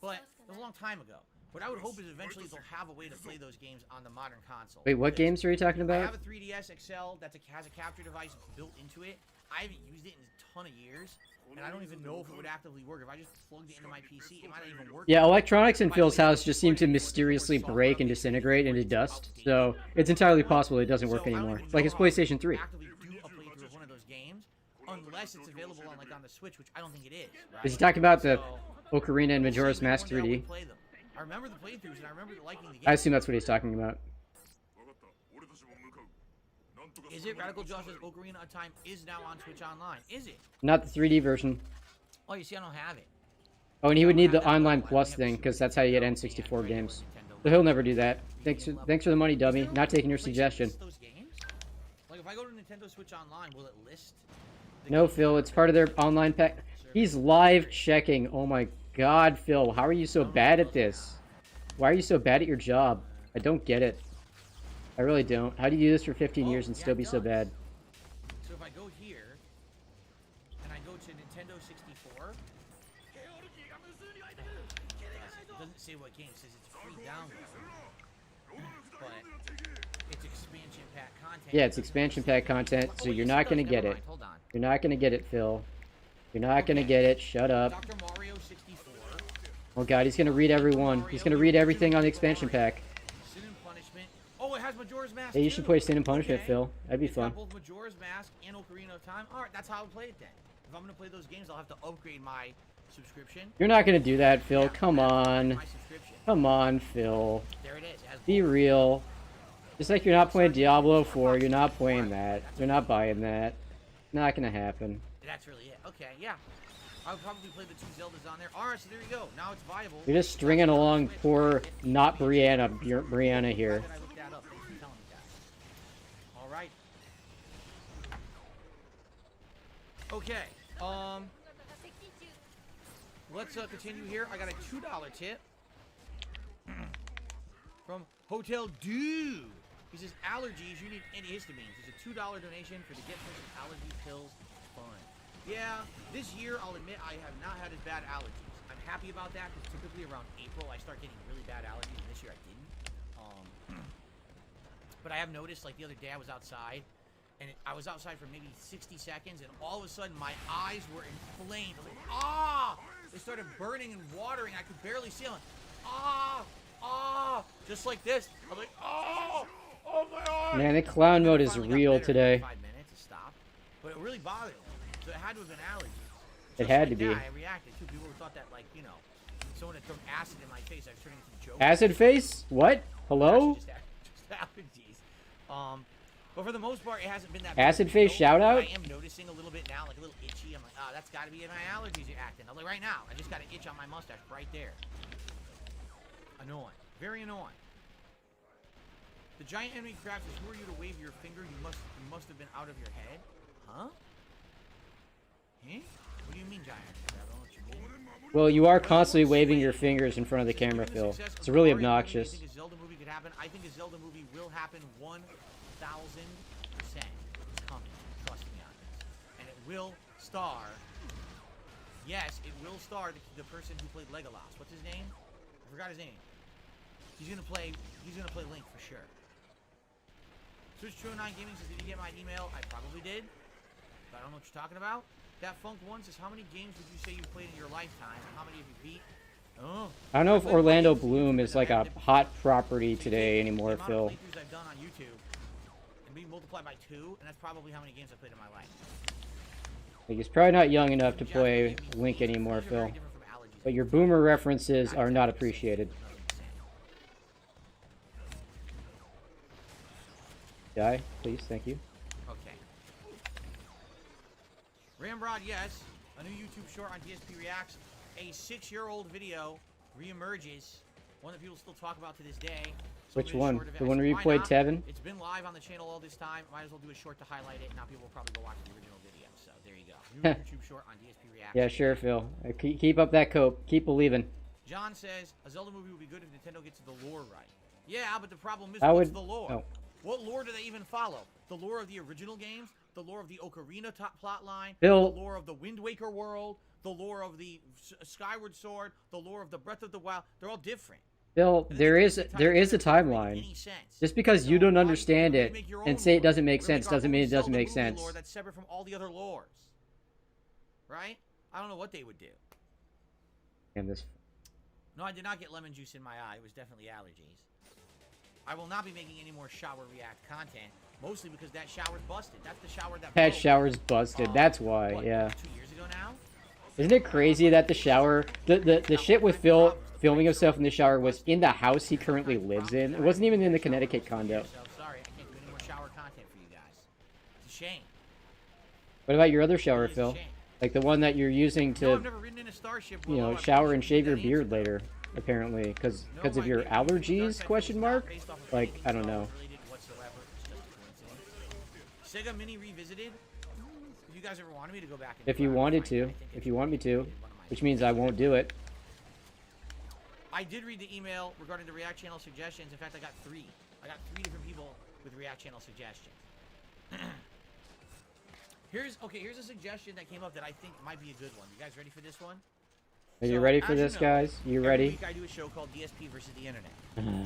but it was a long time ago. What I would hope is eventually they'll have a way to play those games on the modern console. Wait, what Because games are you talking I about? have a 3DS XL that has a capture device built into it. I haven't used it in a ton of years, and I don't even know if it would actively work. If I just plugged it into my PC, it might not even work. Yeah, electronics in Phil's house just seem to mysteriously break and disintegrate into dust, so it's entirely possible it doesn't work anymore. Like his PlayStation 3. Actively do a playthrough of one of those games, unless it's available on on the Switch, which I don't think it is. Right? Is he talking about the So, Ocarina and we'll see. Majora's Maybe Mask one day I 3D? would play them. I remember the playthroughs, and I remember liking the game. I assume that's what he's talking about. Is it Radical Josh's Ocarina of Time is now on Switch Online? Is it? Not the 3D version. Oh, you see, I don't have it. Oh, and he would need the online plus thing, because that's how you get N64 games. So he'll never do that. Thanks for the money, dummy. Not taking your suggestion. Those games? Like, if I go to Nintendo Switch Online, will it list? the No, games Phil, that it's part of their online pack. He's live checking. Oh my god, Phil, how are you so bad at this? Why are you so bad at your job? I don't get it. I really don't. How do you do this for 15 years and still be so bad? So if I go here, and I go to Nintendo 64, it doesn't say what game. It says it's free download. But it's expansion pack content. Yeah, it's expansion pack content, so you're not gonna get it. Hold on. You're not gonna get it, Phil. You're not gonna get it. Shut up. Dr. Mario 64. Oh god, he's gonna read everyone. He's gonna read everything on the expansion pack. Sin and Punishment. Oh, it has Majora's Mask. Hey, you should too. play Sin and Punishment, Okay. Phil. That'd be It's got fun. both Majora's Mask and Ocarina of Time. All right, that's how I'll play it then. If I'm gonna play those games, I'll have to upgrade my subscription. You're not gonna do that, Phil. Yeah, Come I have to upgrade on. My subscription. Come on, Phil. There it is. It has Be both. real. Just like you're not playing Diablo 4, you're not playing that. You're not buying that. Not gonna happen. That's really it. Okay, yeah. I would probably play the two Zeldas on there. All right, so there you go. Now it's viable. You're just stringing along poor, not Brianna here. Glad I looked that up. Thanks for telling me that. All right. Okay. Let's continue here. I got a $2 tip from Hotel Dude. He says allergies. You need antihistamines. It's a $2 donation for the Get Some Allergy Pills Fund. Yeah, this year I'll admit I have not had as bad allergies. I'm happy about that because typically around April I start getting really bad allergies, and this year I didn't. But I have noticed, like the other day I was outside, and I was outside for maybe 60 seconds, and all of a sudden my eyes were inflamed. I was like, ah! They started burning and watering. I could barely see them. Ah! Ah! Just like this. I'm like, oh! Oh my God! Man, the clown mode is Finally got real better in today. 5 minutes to stop, but it really bothered me. So it had to have been allergies. It Just had like to be. that, I reacted too. People thought that, like, you know, someone had thrown acid in my face. I was turning into Joker. Acid face? What? Hello? Just allergies. But for the most part, it hasn't been that Acid big face deal. shout out? I am noticing a little bit now, like a little itchy. I'm like, oh, that's got to be my allergies are acting. I'm like, right now, I just got an itch on my mustache right there. Annoying. Very annoying. The giant enemy crab says, who are you to wave your finger? You must have been out of your head. Huh? Huh? What do you mean, giant enemy crab? I don't know what you mean. Well, you are constantly waving your fingers in front of the camera, Phil. It's really obnoxious. I think a Zelda movie could happen. I think a Zelda movie will happen 1,000%. It's coming. Trust me on this. And it will star. Yes, it will star the person who played Legolas. What's his name? I forgot his name. He's gonna play Link for sure. Switch209 Gaming says, did you get my email? I probably did. But I don't know what you're talking about. That Funk One says, how many games would you say you played in your lifetime? How many have you beat? Oh. I don't know if Orlando Bloom is like a hot property today anymore, Phil. The I've done on YouTube and be multiplied by 2, and that's probably how many games I've played in my life. Like, he's probably not young enough to play Link anymore, Phil. But your boomer references are not appreciated. Die, please, thank you. Okay. Ramrod, yes. A new YouTube short on DSP Reacts. A 6-year-old video reemerges. One that people still talk about to this day. Which one? The one where you played Tevin? It's been live on the channel all this time. Might as well do a short to highlight it. Now people will probably go watch the original video. So there you go. New YouTube short on DSP Reacts. Yeah, sure, Phil. Keep up that cope. Keep believing. John says, a Zelda movie would be good if Nintendo gets the lore right. Yeah, but the problem is, what's the lore? Oh. What lore do they even follow? The lore of the original games? The lore of the Ocarina plot line? Phil, the lore of the Wind Waker world? The lore of the Skyward Sword? The lore of the Breath of the Wild? They're all different. Phil, there is a timeline. Just because you don't understand it and say it doesn't make sense doesn't mean it doesn't make sense. Lore that's separate from all the other lores. Right? I don't know what they would do. And this. No, I did not get lemon juice in my eye. It was definitely allergies. I will not be making any more shower react content, mostly because that shower's busted. That's the shower that shower's busted. That's why, what, yeah. 2 years ago now? Isn't it crazy that the shower, the shit with Phil filming himself in the shower was in the house he currently lives in? It wasn't even in the Connecticut condo. Sorry, I can't do any more shower content for you guys. It's a shame. What about your other shower, Phil? Like the one that you're using to, I've never ridden in a Starship. you know, shower and shave your beard later, apparently, because of your allergies? Question mark? Like, I don't know. Sega Mini Revisited. If you guys ever wanted me to go back, If you wanted to, if you want me to, which means I won't do it. I did read the email regarding the React channel suggestions. In fact, I got 3. I got 3 different people with React channel suggestions. Here's a suggestion that came up that I think might be a good one. You guys ready for this one? Are you ready for this, guys? You ready? Every week I do a show called DSP versus the Internet.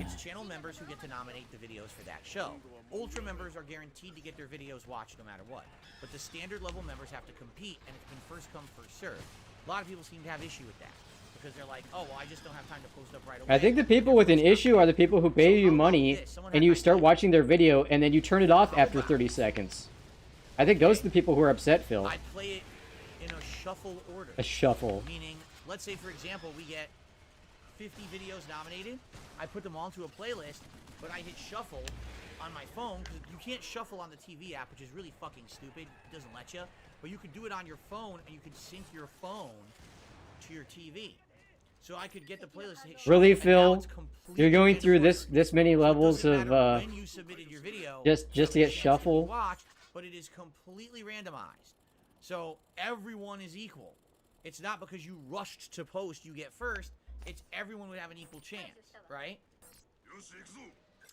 It's channel members who get to nominate the videos for that show. Ultra members are guaranteed to get their videos watched no matter what. But the standard level members have to compete, and it's been first come, first served. A lot of people seem to have issue with that. Because they're like, oh, well, I just don't have time to post up right away. I think the people with an issue are the people who pay you money, and you start watching their video, and then you turn it off after 30 seconds. I think those are the people who are upset, Phil. I play it in a shuffle order. A shuffle. Meaning, let's say, for example, we get 50 videos nominated. I put them all into a playlist, but I hit shuffle on my phone, because you can't shuffle on the TV app, which is really fucking stupid. It doesn't let you. But you could do it on your phone, and you could sync your phone to your TV. So I could get the playlist and hit shuffle. Really, Phil? You're going through this many levels of when you submitted your video, just to get shuffle? But it is completely randomized. So everyone is equal. It's not because you rushed to post you get first. It's everyone would have an equal chance, right?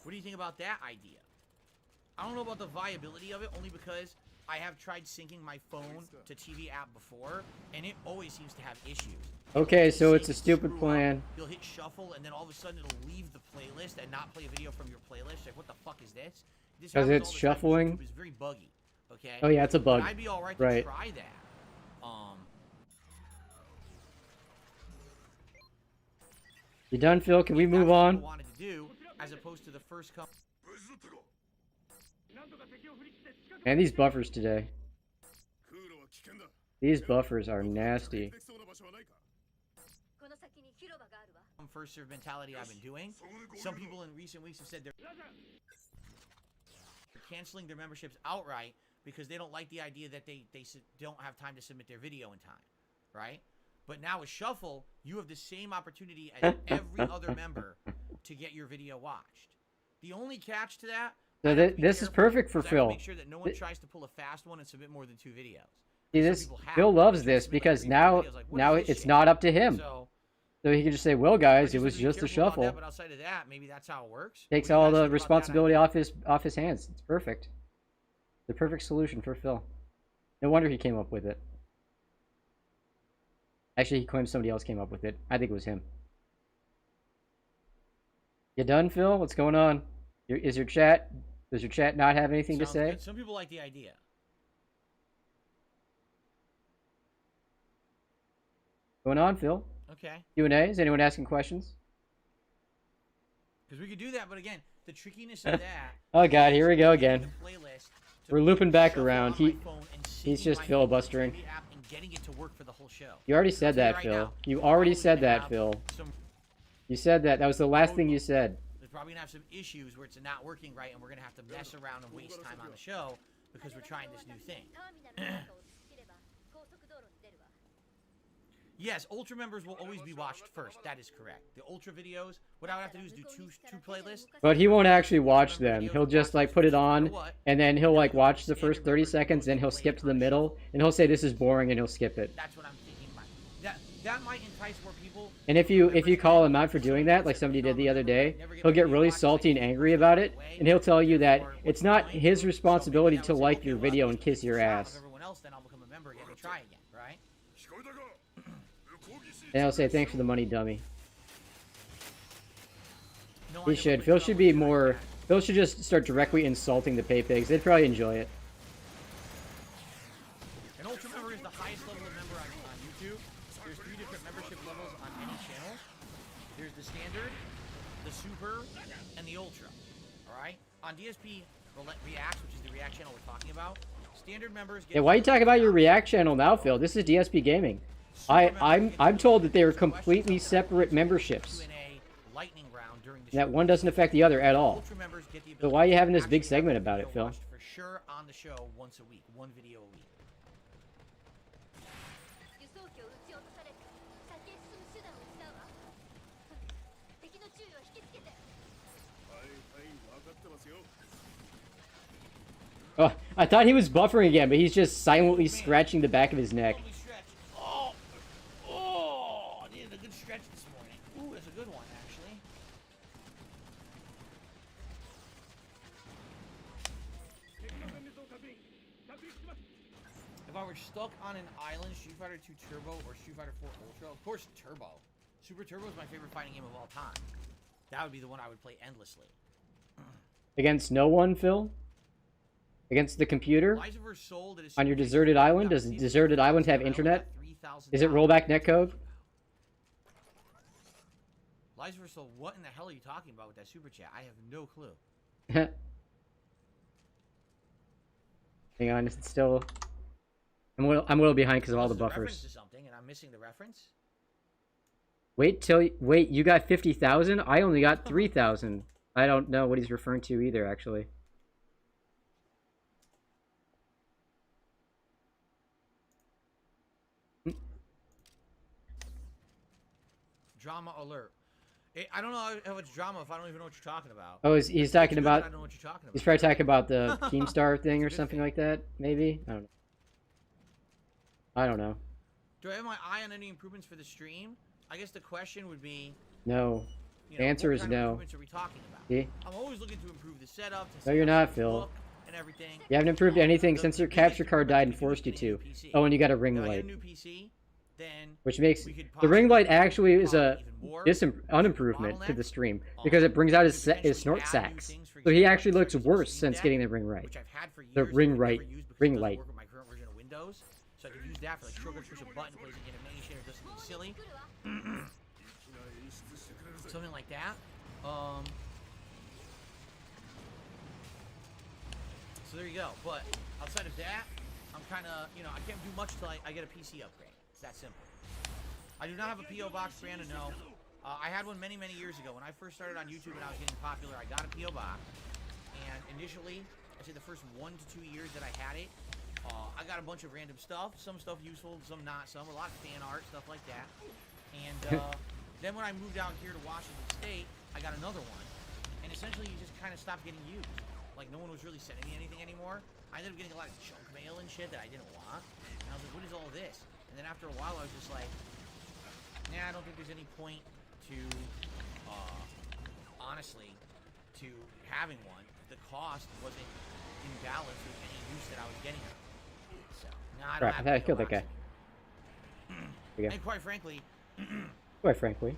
What do you think about that idea? I don't know about the viability of it, only because I have tried syncing my phone to TV app before, and it always seems to have issues. Okay, so it's a stupid plan. You'll hit shuffle, and then all of a sudden it'll leave the playlist and not play a video from your playlist. Like, what the fuck is this? Because it's shuffling? It's very buggy, okay? Oh yeah, it's a bug. But I'd be alright to try that. You done, Phil? Can we move on? Wanted to do, as opposed to the first come. And these buffers today. These buffers are nasty. First serve mentality I've been doing. Some people in recent weeks have said they're canceling their memberships outright because they don't like the idea that they don't have time to submit their video in time, right? But now with Shuffle, you have the same opportunity as every other member to get your video watched. The only catch to that, So this is perfect for Phil. Make sure that no one tries to pull a fast one and submit more than 2 videos. See, this Phil loves this because now it's not up to him. So he can just say, "Well, guys, it was just a shuffle." That, but outside of that, maybe that's how it works. Takes all the responsibility off his hands. It's perfect. The perfect solution for Phil. No wonder he came up with it. Actually, he claims somebody else came up with it. I think it was him. You done, Phil? What's going on? Does your chat not have anything to say? Good. Some people like the idea. What's going on, Phil? Okay. Q&A? Is anyone asking questions? Because we could do that, but again, the trickiness of that... Oh god, here we go again. We're looping back around. He's just filibustering. Getting it to work for the whole show. You already said that, Phil. You already said that, Phil. You said that. That was the last thing you said. There's probably gonna have some issues where it's not working right, and we're gonna have to mess around and waste time on the show because we're trying this new thing. Yes, Ultra members will always be watched first. That is correct. The Ultra videos, what I would have to do is do two playlists. But he won't actually watch them. He'll just like put it on, and then he'll like watch the first 30 seconds, then he'll skip to the middle, and he'll say this is boring, and he'll skip it. That's what I'm thinking about. That might entice more people. And if you call him out for doing that, like somebody did the other day, he'll get really salty and angry about it, and he'll tell you that it's not his responsibility to like your video and kiss your ass. Everyone else, then I'll become a member again and try again, right? And he'll say, thanks for the money, dummy. He should. Phil should be more... Phil should just start directly insulting the pay pigs. They'd probably enjoy it. An Ultra member is the highest level of member on YouTube. There's 3 different membership levels on any channel. There's the Standard, the Super, and the Ultra. Alright? On DSP Reacts, which is the React channel we're talking about, Standard members get... Yeah, why are you talking about your React channel now, Phil? This is DSP Gaming. I'm told that they are completely separate memberships. That one doesn't affect the other at all. So why are you having this big segment about it, Phil? For sure on the show once a week, 1 video a week. Oh, I thought he was buffering again, but he's just silently scratching the back of his neck. If I were stuck on an island, Street Fighter 2 Turbo or Street Fighter 4 Ultra, of course Turbo. Super Turbo is my favorite fighting game of all time. That would be the one I would play endlessly. Against no one, Phil? Against the computer? On your deserted island? Does deserted island have internet? Is it rollback netcode? Lies vs. Soul, what in the hell are you talking about with that super chat? I have no clue. Hang on, it's still... I'm a little behind because of all the buffers. To something and I'm missing the reference? Wait, you got 50,000? I only got 3,000. I don't know what he's referring to either, actually. Drama alert. I don't know how it's drama if I don't even know what you're talking about. Oh, he's talking about... I don't know what you're talking about. He's probably talking about the Keemstar thing or something like that, maybe? I don't know. I don't know. Do I have my eye on any improvements for the stream? I guess the question would be... No. The answer is no. What kind of improvements are we talking about? See? I'm always looking to improve the setup. No, you're not, Phil. And everything. You haven't improved anything since your capture card died and forced you to. Oh, and you got a ring light. Which makes... The ring light actually is an unimprovement to the stream because it brings out his snort sacks. So he actually looks worse since getting the ring right. The ring light. So I could use that for like shortcut, push a button, plays an animation, or just something silly. Something like that. So there you go. But outside of that, I'm kind of, I can't do much till I get a PC upgrade. It's that simple. I do not have a P.O. box, Brandon, no. I had one many, many years ago. When I first started on YouTube and I was getting popular, I got a P.O. box. And initially, I'd say the first 1 to 2 years that I had it, I got a bunch of random stuff. Some stuff useful, some not. Some a lot of fan art, stuff like that. And then when I moved out here to Washington State, I got another one. And essentially, you just kind of stopped getting used. Like, no one was really sending me anything anymore. I ended up getting a lot of junk mail and shit that I didn't want. And I was like, what is all this? And then after a while, I was just like, nah, I don't think there's any point to, honestly, to having one. The cost wasn't in balance with any use that I was getting out of it. So, nah, I don't have I killed that guy. And quite frankly, Quite frankly,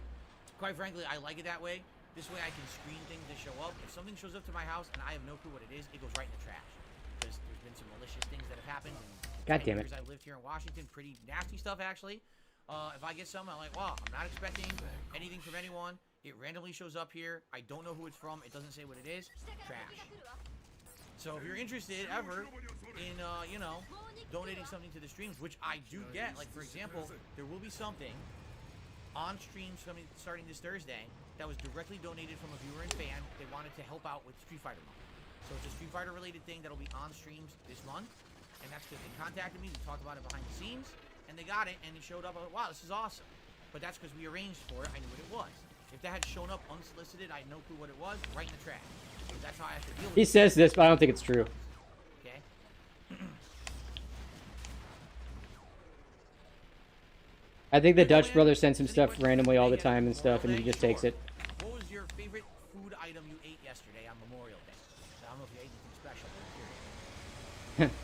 I like it that way. This way I can screen things that show up. If something shows up to my house and I have no clue what it is, it goes right in the trash. Because there's been some malicious things that have happened. And God damn it. I've lived here in Washington, pretty nasty stuff actually. If I get something, I'm like, wow, I'm not expecting anything from anyone. It randomly shows up here. I don't know who it's from. It doesn't say what it is. Trash. So if you're interested ever in, you know, donating something to the streams, which I do get, like for example, there will be something on stream starting this Thursday that was directly donated from a viewer and fan. They wanted to help out with Street Fighter month. So it's a Street Fighter related thing that'll be on streams this month. And that's because they contacted me, we talked about it behind the scenes, and they got it, and it showed up. I was like, wow, this is awesome. But that's because we arranged for it. I knew what it was. If that had shown up unsolicited, I had no clue what it was, right in the trash. So that's how I have to deal with it. he says this, but I don't think it's true. Okay? I think the Dutch brother sends him stuff randomly all the time and stuff, and he just takes it. What was your favorite food item you ate yesterday on Memorial Day? I don't know if you ate anything special, but I'm curious.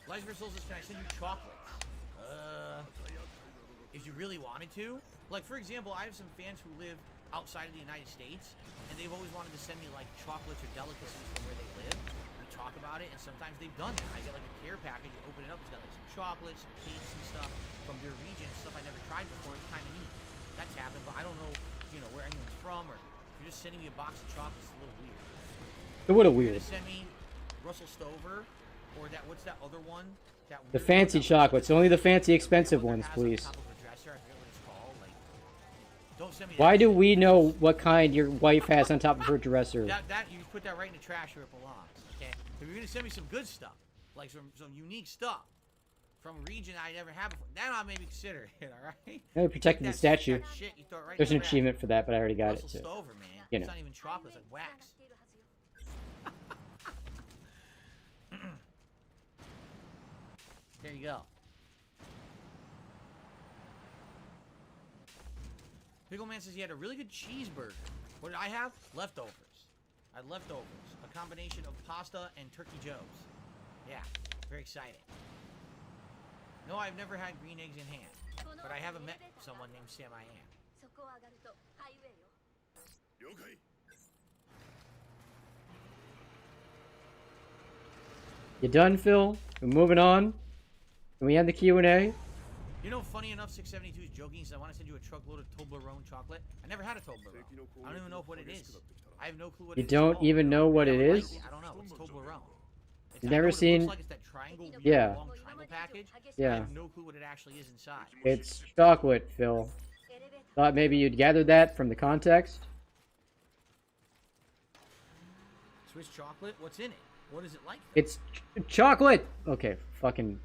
Lies for Souls says, can I send you chocolates? If you really wanted to. Like, for example, I have some fans who live outside of the United States, and they've always wanted to send me, like, chocolates or delicacies from where they live. We talk about it, and sometimes they've done that. I get, like, a care package, you open it up, it's got, like, some chocolates, some cakes and stuff from their region, stuff I never tried before. It's kind of neat. That's happened, but I don't know, you know, where anyone's from, or if you're just sending me a box of chocolates, it's a little weird. It's a little weird. Send me Russell Stover, or that, what's that other one? The fancy chocolates. Only the fancy expensive ones, please. Why do we know what kind your wife has on top of her dresser? That you put that right in the trash where it belongs. Okay. If you're gonna send me some good stuff, like some unique stuff from a region I never had before, then I'll maybe consider it. All right. I protected the statue. Shit, you throw it right There's in an the trash. achievement for that, but I already got Russell it too. Stover, man. You know. It's not even chocolate, it's like wax. There you go. Pickleman says he had a really good cheeseburger. What did I have? Leftovers. I had leftovers. A combination of pasta and turkey joes. Yeah, very exciting. No, I've never had green eggs in ham, but I haven't met someone named Sam I Am. You done, Phil? We're moving on. Can we end the Q&A? You know, funny enough, 672 is joking. He said, I want to send you a truckload of Toblerone chocolate. I never had a Toblerone. I don't even know what it is. I have no clue what it is. You don't even know what it is? I don't know. It's Toblerone. You've never seen... It looks like it's that triangle, yeah. long triangle package. Yeah. I have no clue what it actually is inside. It's chocolate, Phil. Thought maybe you'd gathered that from the context. Swiss chocolate? What's in it? What is it like? It's chocolate! Okay, fucking...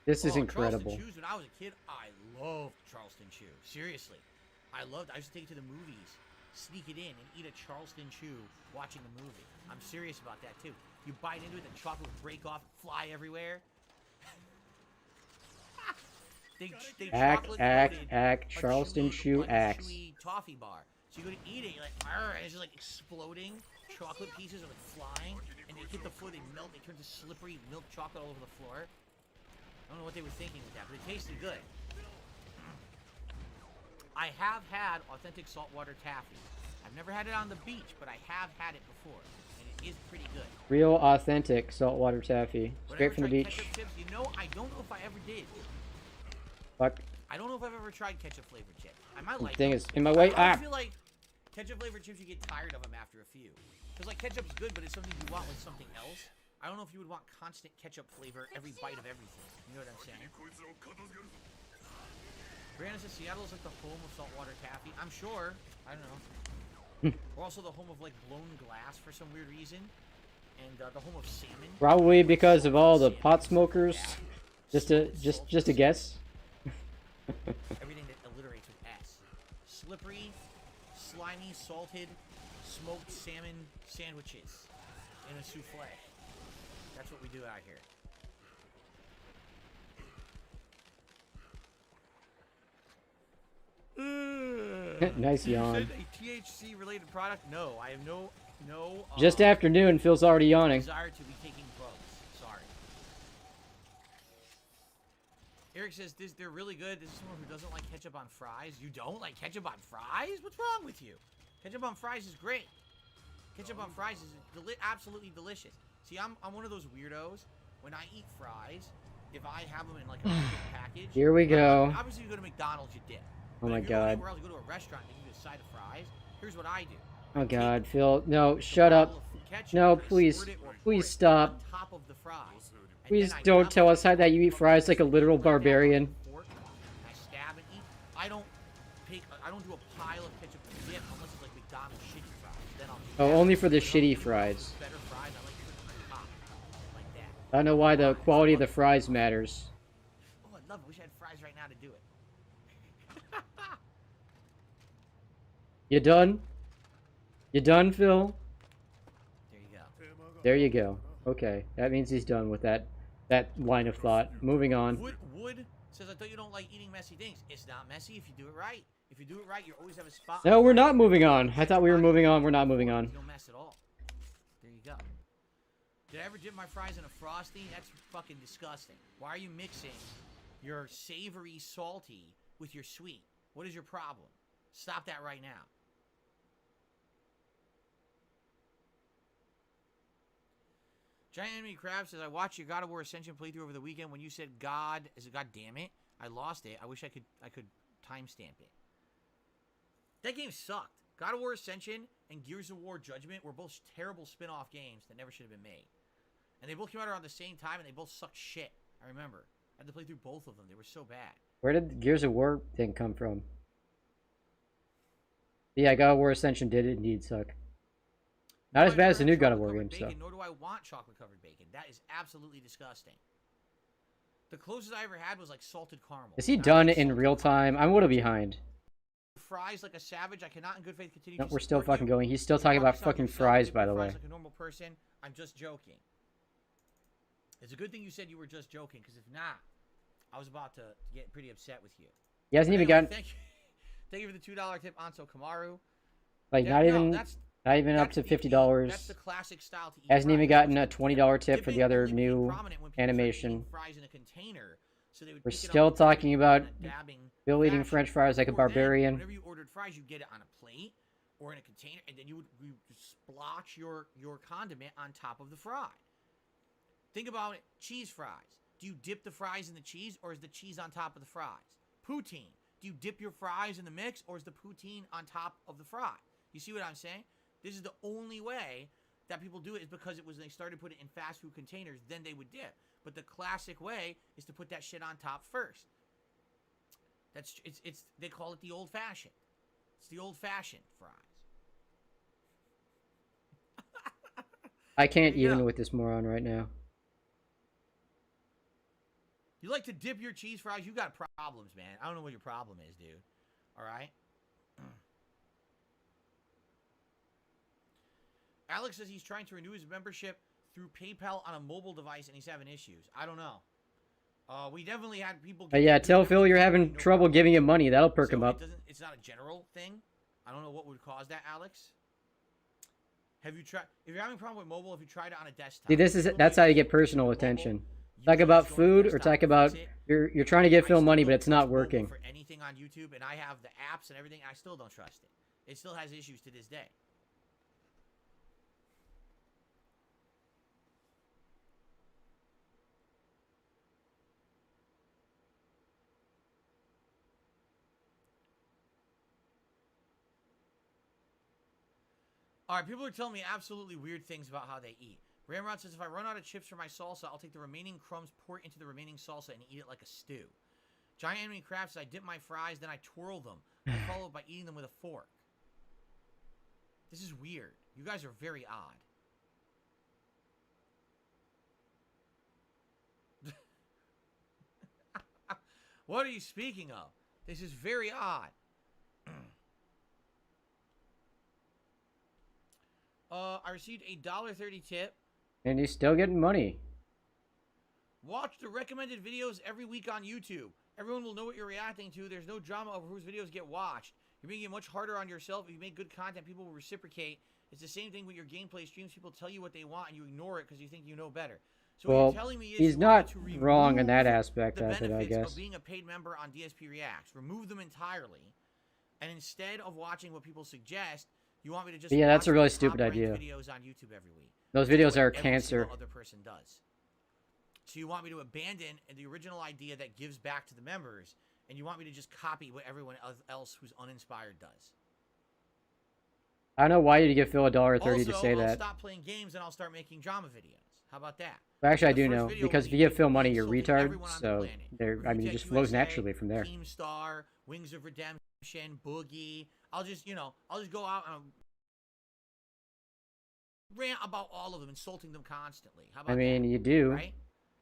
This is incredible. Charleston Chews, when I was a kid, I loved Charleston Chew. Seriously. I used to take it to the movies, sneak it in, and eat a Charleston Chew watching the movie. I'm serious about that, too. You bite into it, the chocolate would break off, fly everywhere. Charleston Chew axe. Toffee bar. So you go to eat it, you're like, and it's just like exploding. Chocolate pieces are like flying, and they hit the floor, they melt, they turn to slippery milk chocolate all over the floor. I don't know what they were thinking with that, but it tasted good. I have had authentic saltwater taffy. I've never had it on the beach, but I have had it before, and it is pretty good. Real authentic saltwater taffy, straight from the beach. Chips, you know, I don't know if I ever did. Fuck. I don't know if I've ever tried ketchup flavored chips. I might like thing them. is in my way. I feel like ketchup flavored chips, you get tired of them after a few. Because like ketchup's good, but it's something you want with something else. I don't know if you would want constant ketchup flavor every bite of everything. You know what I'm saying? Brandon says Seattle is like the home of saltwater taffy. I'm sure. I don't know. We're also the home of like blown glass for some weird reason, and the home of salmon. Probably because of all the pot smokers. Just a guess. Everything that alliterates with S. Slippery, slimy, salted, smoked salmon sandwiches in a souffle. That's what we do out here. Nice yawn. You said a THC related product? No, I have no. Just afternoon, Phil's already yawning. Desire to be taking drugs. Sorry. Eric says they're really good. This is someone who doesn't like ketchup on fries. You don't like ketchup on fries? What's wrong with you? Ketchup on fries is great. Ketchup on fries is absolutely delicious. See, I'm one of those weirdos. When I eat fries, if I have them in like a package. Here we go. Obviously, you go to McDonald's, you dip. Oh my god. Where else you go to a restaurant and you get a side of fries. Here's what I do. Oh god, Phil. No, shut up. No, please. Please stop. Please don't tell us how that you eat fries like a literal barbarian. I stab and eat. I don't do a pile of ketchup and dip unless it's like McDonald's shitty fries. Then I'll Oh, only for the shitty fries. better fries. I like to put them on top. Like that. I don't know why the quality of the fries matters. Oh, I'd love it. Wish I had fries right now to do it. You done? You done, Phil? There you go. There you go. Okay, that means he's done with that line of thought. Moving on. Wood says, I thought you don't like eating messy things. It's not messy if you do it right. If you do it right, you always have a spot. No, we're not moving on. I thought we were moving on. We're not moving on. You don't mess at all. There you go. Did I ever dip my fries in a Frosty? That's fucking disgusting. Why are you mixing your savory salty with your sweet? What is your problem? Stop that right now. Giant Enemy Crab says, I watched your God of War Ascension playthrough over the weekend. When you said God damn it, I lost it. I wish I could timestamp it. That game sucked. God of War Ascension and Gears of War Judgment were both terrible spin-off games that never should have been made. And they both came out around the same time, and they both sucked shit. I remember. I had to play through both of them. They were so bad. Where did the Gears of War thing come from? Yeah, God of War Ascension did indeed suck. Not as bad as the new God of War game, so. Nor do I want chocolate-covered bacon. That is absolutely disgusting. The closest I ever had was like salted caramel. Is he done in real time? I'm a little behind. Fries like a savage. I cannot in good faith continue. No, we're still fucking going. He's still talking about fucking fries, by the way. Like a normal person. I'm just joking. It's a good thing you said you were just joking, because if not, I was about to get pretty upset with you. He hasn't even gotten. Thank you for the $2 tip, Anso Kamaru. Like not even up to $50. That's the classic style to eat. Hasn't even gotten a $20 tip for the other new animation. Fries in a container, so they would We're still talking about Bill eating French fries like a barbarian. Whenever you ordered fries, you get it on a plate or in a container, and then you would splotch your condiment on top of the fry. Think about it. Cheese fries. Do you dip the fries in the cheese, or is the cheese on top of the fries? Poutine. Do you dip your fries in the mix, or is the poutine on top of the fry? You see what I'm saying? This is the only way that people do it, is because it was they started putting it in fast food containers, then they would dip. But the classic way is to put that shit on top first. It's they call it the old fashioned. It's the old fashioned fries. I can't even with this moron right now. You like to dip your cheese fries? You got problems, man. I don't know what your problem is, dude. All right? Alex says he's trying to renew his membership through PayPal on a mobile device, and he's having issues. I don't know. We definitely had people... Yeah, tell Phil you're having trouble giving him money. That'll perk him up. It's not a general thing. I don't know what would cause that, Alex. Have you tried... If you're having a problem with mobile, if you tried it on a desktop... See, that's how you get personal attention. Talk about food, or talk about you're trying to give Phil money, but it's not working. For anything on YouTube, and I have the apps and everything, I still don't trust it. It still has issues to this day. All right, people are telling me absolutely weird things about how they eat. Ramrod says, if I run out of chips for my salsa, I'll take the remaining crumbs, pour it into the remaining salsa, and eat it like a stew. Giant Enemy Crafts, I dip my fries, then I twirl them. I follow it by eating them with a fork. This is weird. You guys are very odd. What are you speaking of? This is very odd. I received a $1.30 tip. And he's still getting money. Watch the recommended videos every week on YouTube. Everyone will know what you're reacting to. There's no drama over whose videos get watched. You're making it much harder on yourself. If you make good content, people will reciprocate. It's the same thing with your gameplay streams. People tell you what they want, and you ignore it because you think you know better. So well, what you're telling me is he's not wrong in that aspect of it, I guess. Of being a paid member on DSP Reacts, remove them entirely, and instead of watching what people suggest, you want me to just yeah, that's a really watch stupid idea. Videos on YouTube every week. Those videos are every cancer. Other person does. So you want me to abandon the original idea that gives back to the members, and you want me to just copy what everyone else who's uninspired does. I don't know why you'd give Phil $1.30 to say I'll that. stop playing games and I'll start making drama videos. How about that? Well, actually, I do know, because if you give Phil money, you're retard, so I mean, it just flows naturally from there. Team Star, Wings of Redemption, Boogie. I'll just go out and rant about all of them, insulting them constantly. How about I mean, that? you do. Right?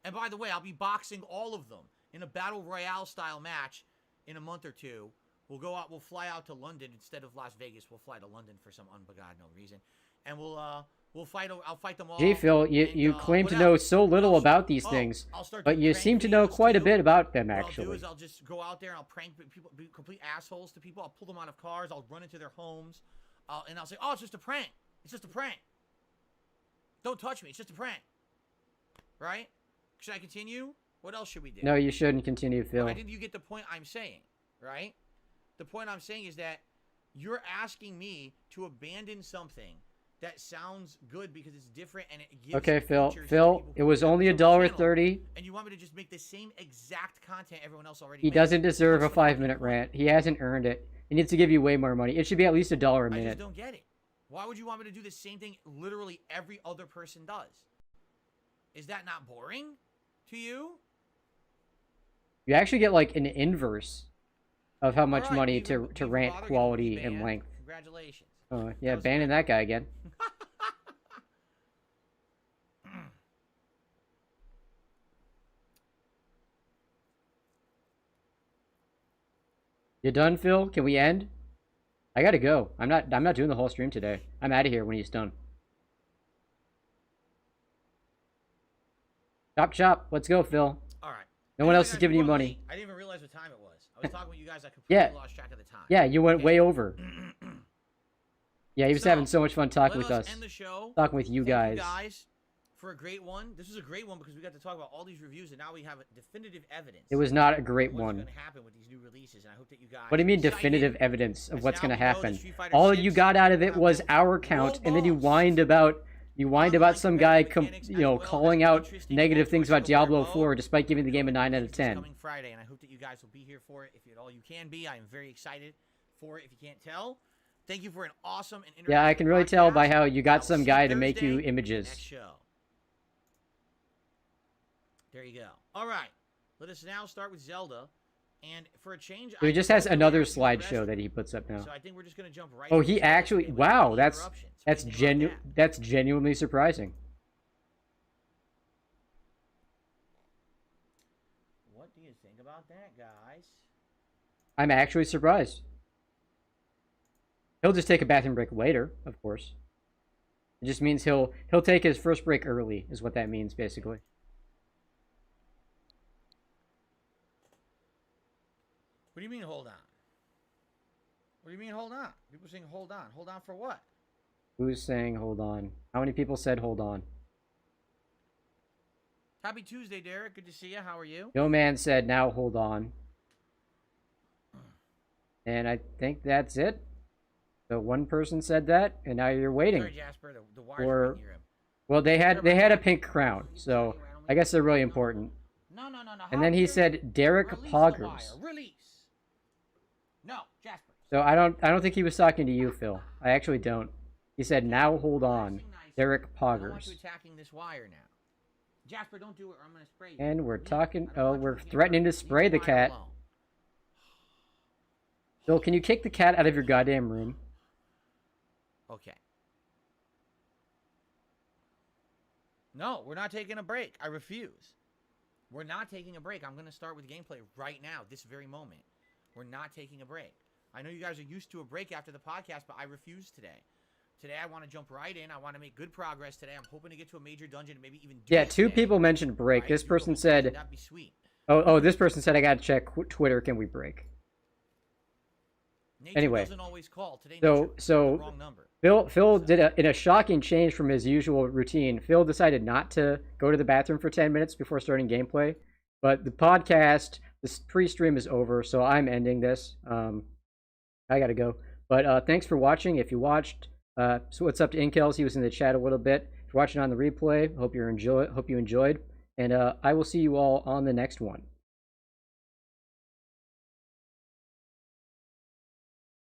And by the way, I'll be boxing all of them in a Battle Royale style match in a month or two. We'll fly out to London instead of Las Vegas. We'll fly to London for some no reason. And we'll fight. I'll fight them all. Gee, Phil, you claim to know so little about these things, but you seem to know quite a bit about them, actually. What I'll do is I'll just go out there and I'll prank people, be complete assholes to people. I'll pull them out of cars. I'll run into their homes, and I'll say, "Oh, it's just a prank. It's just a prank. Don't touch me. It's just a prank." Right? Should I continue? What else should we do? No, you shouldn't continue, Phil. I think you get the point I'm saying, right? The point I'm saying is that you're asking me to abandon something that sounds good because it's different and it gives. Okay, Phil, it was only $1.30. And you want me to just make the same exact content everyone else already He doesn't deserve a 5-minute rant. He hasn't earned it. He needs to give you way more money. It should be at least $1 a minute. I just don't get it. Why would you want me to do the same thing literally every other person does? Is that not boring to you? You actually get like an inverse of how much money to rant quality and length. Congratulations. Yeah, banning that guy again. You done, Phil? Can we end? I gotta go. I'm not doing the whole stream today. I'm out of here when he's done. Chop chop. Let's go, Phil. All right. No one else is giving you money. I didn't even realize what time it was. I was talking with you guys. I completely lost track of the time. Yeah, you went way over. Yeah, he was having so much fun talking with us. End the show. Talking with you guys. Thank you guys for a great one. This was a great one because we got to talk about all these reviews, and now we have definitive evidence. It was not a great one. What's going to happen with these new releases, and I hope that you guys. What do you mean definitive evidence of what's going to happen? All you got out of it was our count, and then you whined about some guy, calling out negative things about Diablo 4 despite giving the game a 9 out of 10. Coming Friday, and I hope that you guys will be here for it. If at all you can be, I am very excited for it. If you can't tell, thank you for an awesome and interactive. Yeah, I can really tell by how you got some guy to make you images. Next show. There you go. All right, let us now start with Zelda. And for a change, so he just has another slideshow that he puts up now. So I think we're just gonna jump right. Oh, he actually! Wow, that's genuinely surprising. What do you think about that, guys? I'm actually surprised. He'll just take a bathroom break later, of course. It just means he'll take his first break early, is what that means, basically. What do you mean, hold on? What do you mean, hold on? People saying, hold on. Hold on for what? Who's saying, hold on? How many people said, hold on? Happy Tuesday, Derek. Good to see you. How are you? No man said, now hold on. And I think that's it. So one person said that, and now you're waiting. Sorry, Jasper. The wire's right near him. Well, they had a pink crown, so I guess they're really important. No. And then he said, Derek Poggers. Release. No, Jasper. So I don't think he was talking to you, Phil. I actually don't. He said, now hold on, Derek Poggers. I don't want you attacking this wire now. Jasper, don't do it or I'm going to spray you. And we're talking, we're threatening to spray the cat. Phil, can you kick the cat out of your goddamn room? Okay. No, we're not taking a break. I refuse. We're not taking a break. I'm going to start with gameplay right now, this very moment. We're not taking a break. I know you guys are used to a break after the podcast, but I refuse today. Today, I want to jump right in. I want to make good progress today. I'm hoping to get to a major dungeon and maybe even do Yeah, it two today. people mentioned break. Right? This Do person a whole said, dungeon. That'd be sweet. oh, this person said I got to check Twitter. Can we break? Nature Anyway, doesn't always call. Today, nature picked the wrong number. Phil did in a shocking change from his usual routine. Phil decided not to go to the bathroom for 10 minutes before starting gameplay. But the podcast, this pre-stream is over, so I'm ending this. I gotta go. But thanks for watching. If you watched, so what's up to Inkels? He was in the chat a little bit. If you're watching on the replay, hope you enjoyed. And I will see you all on the next one.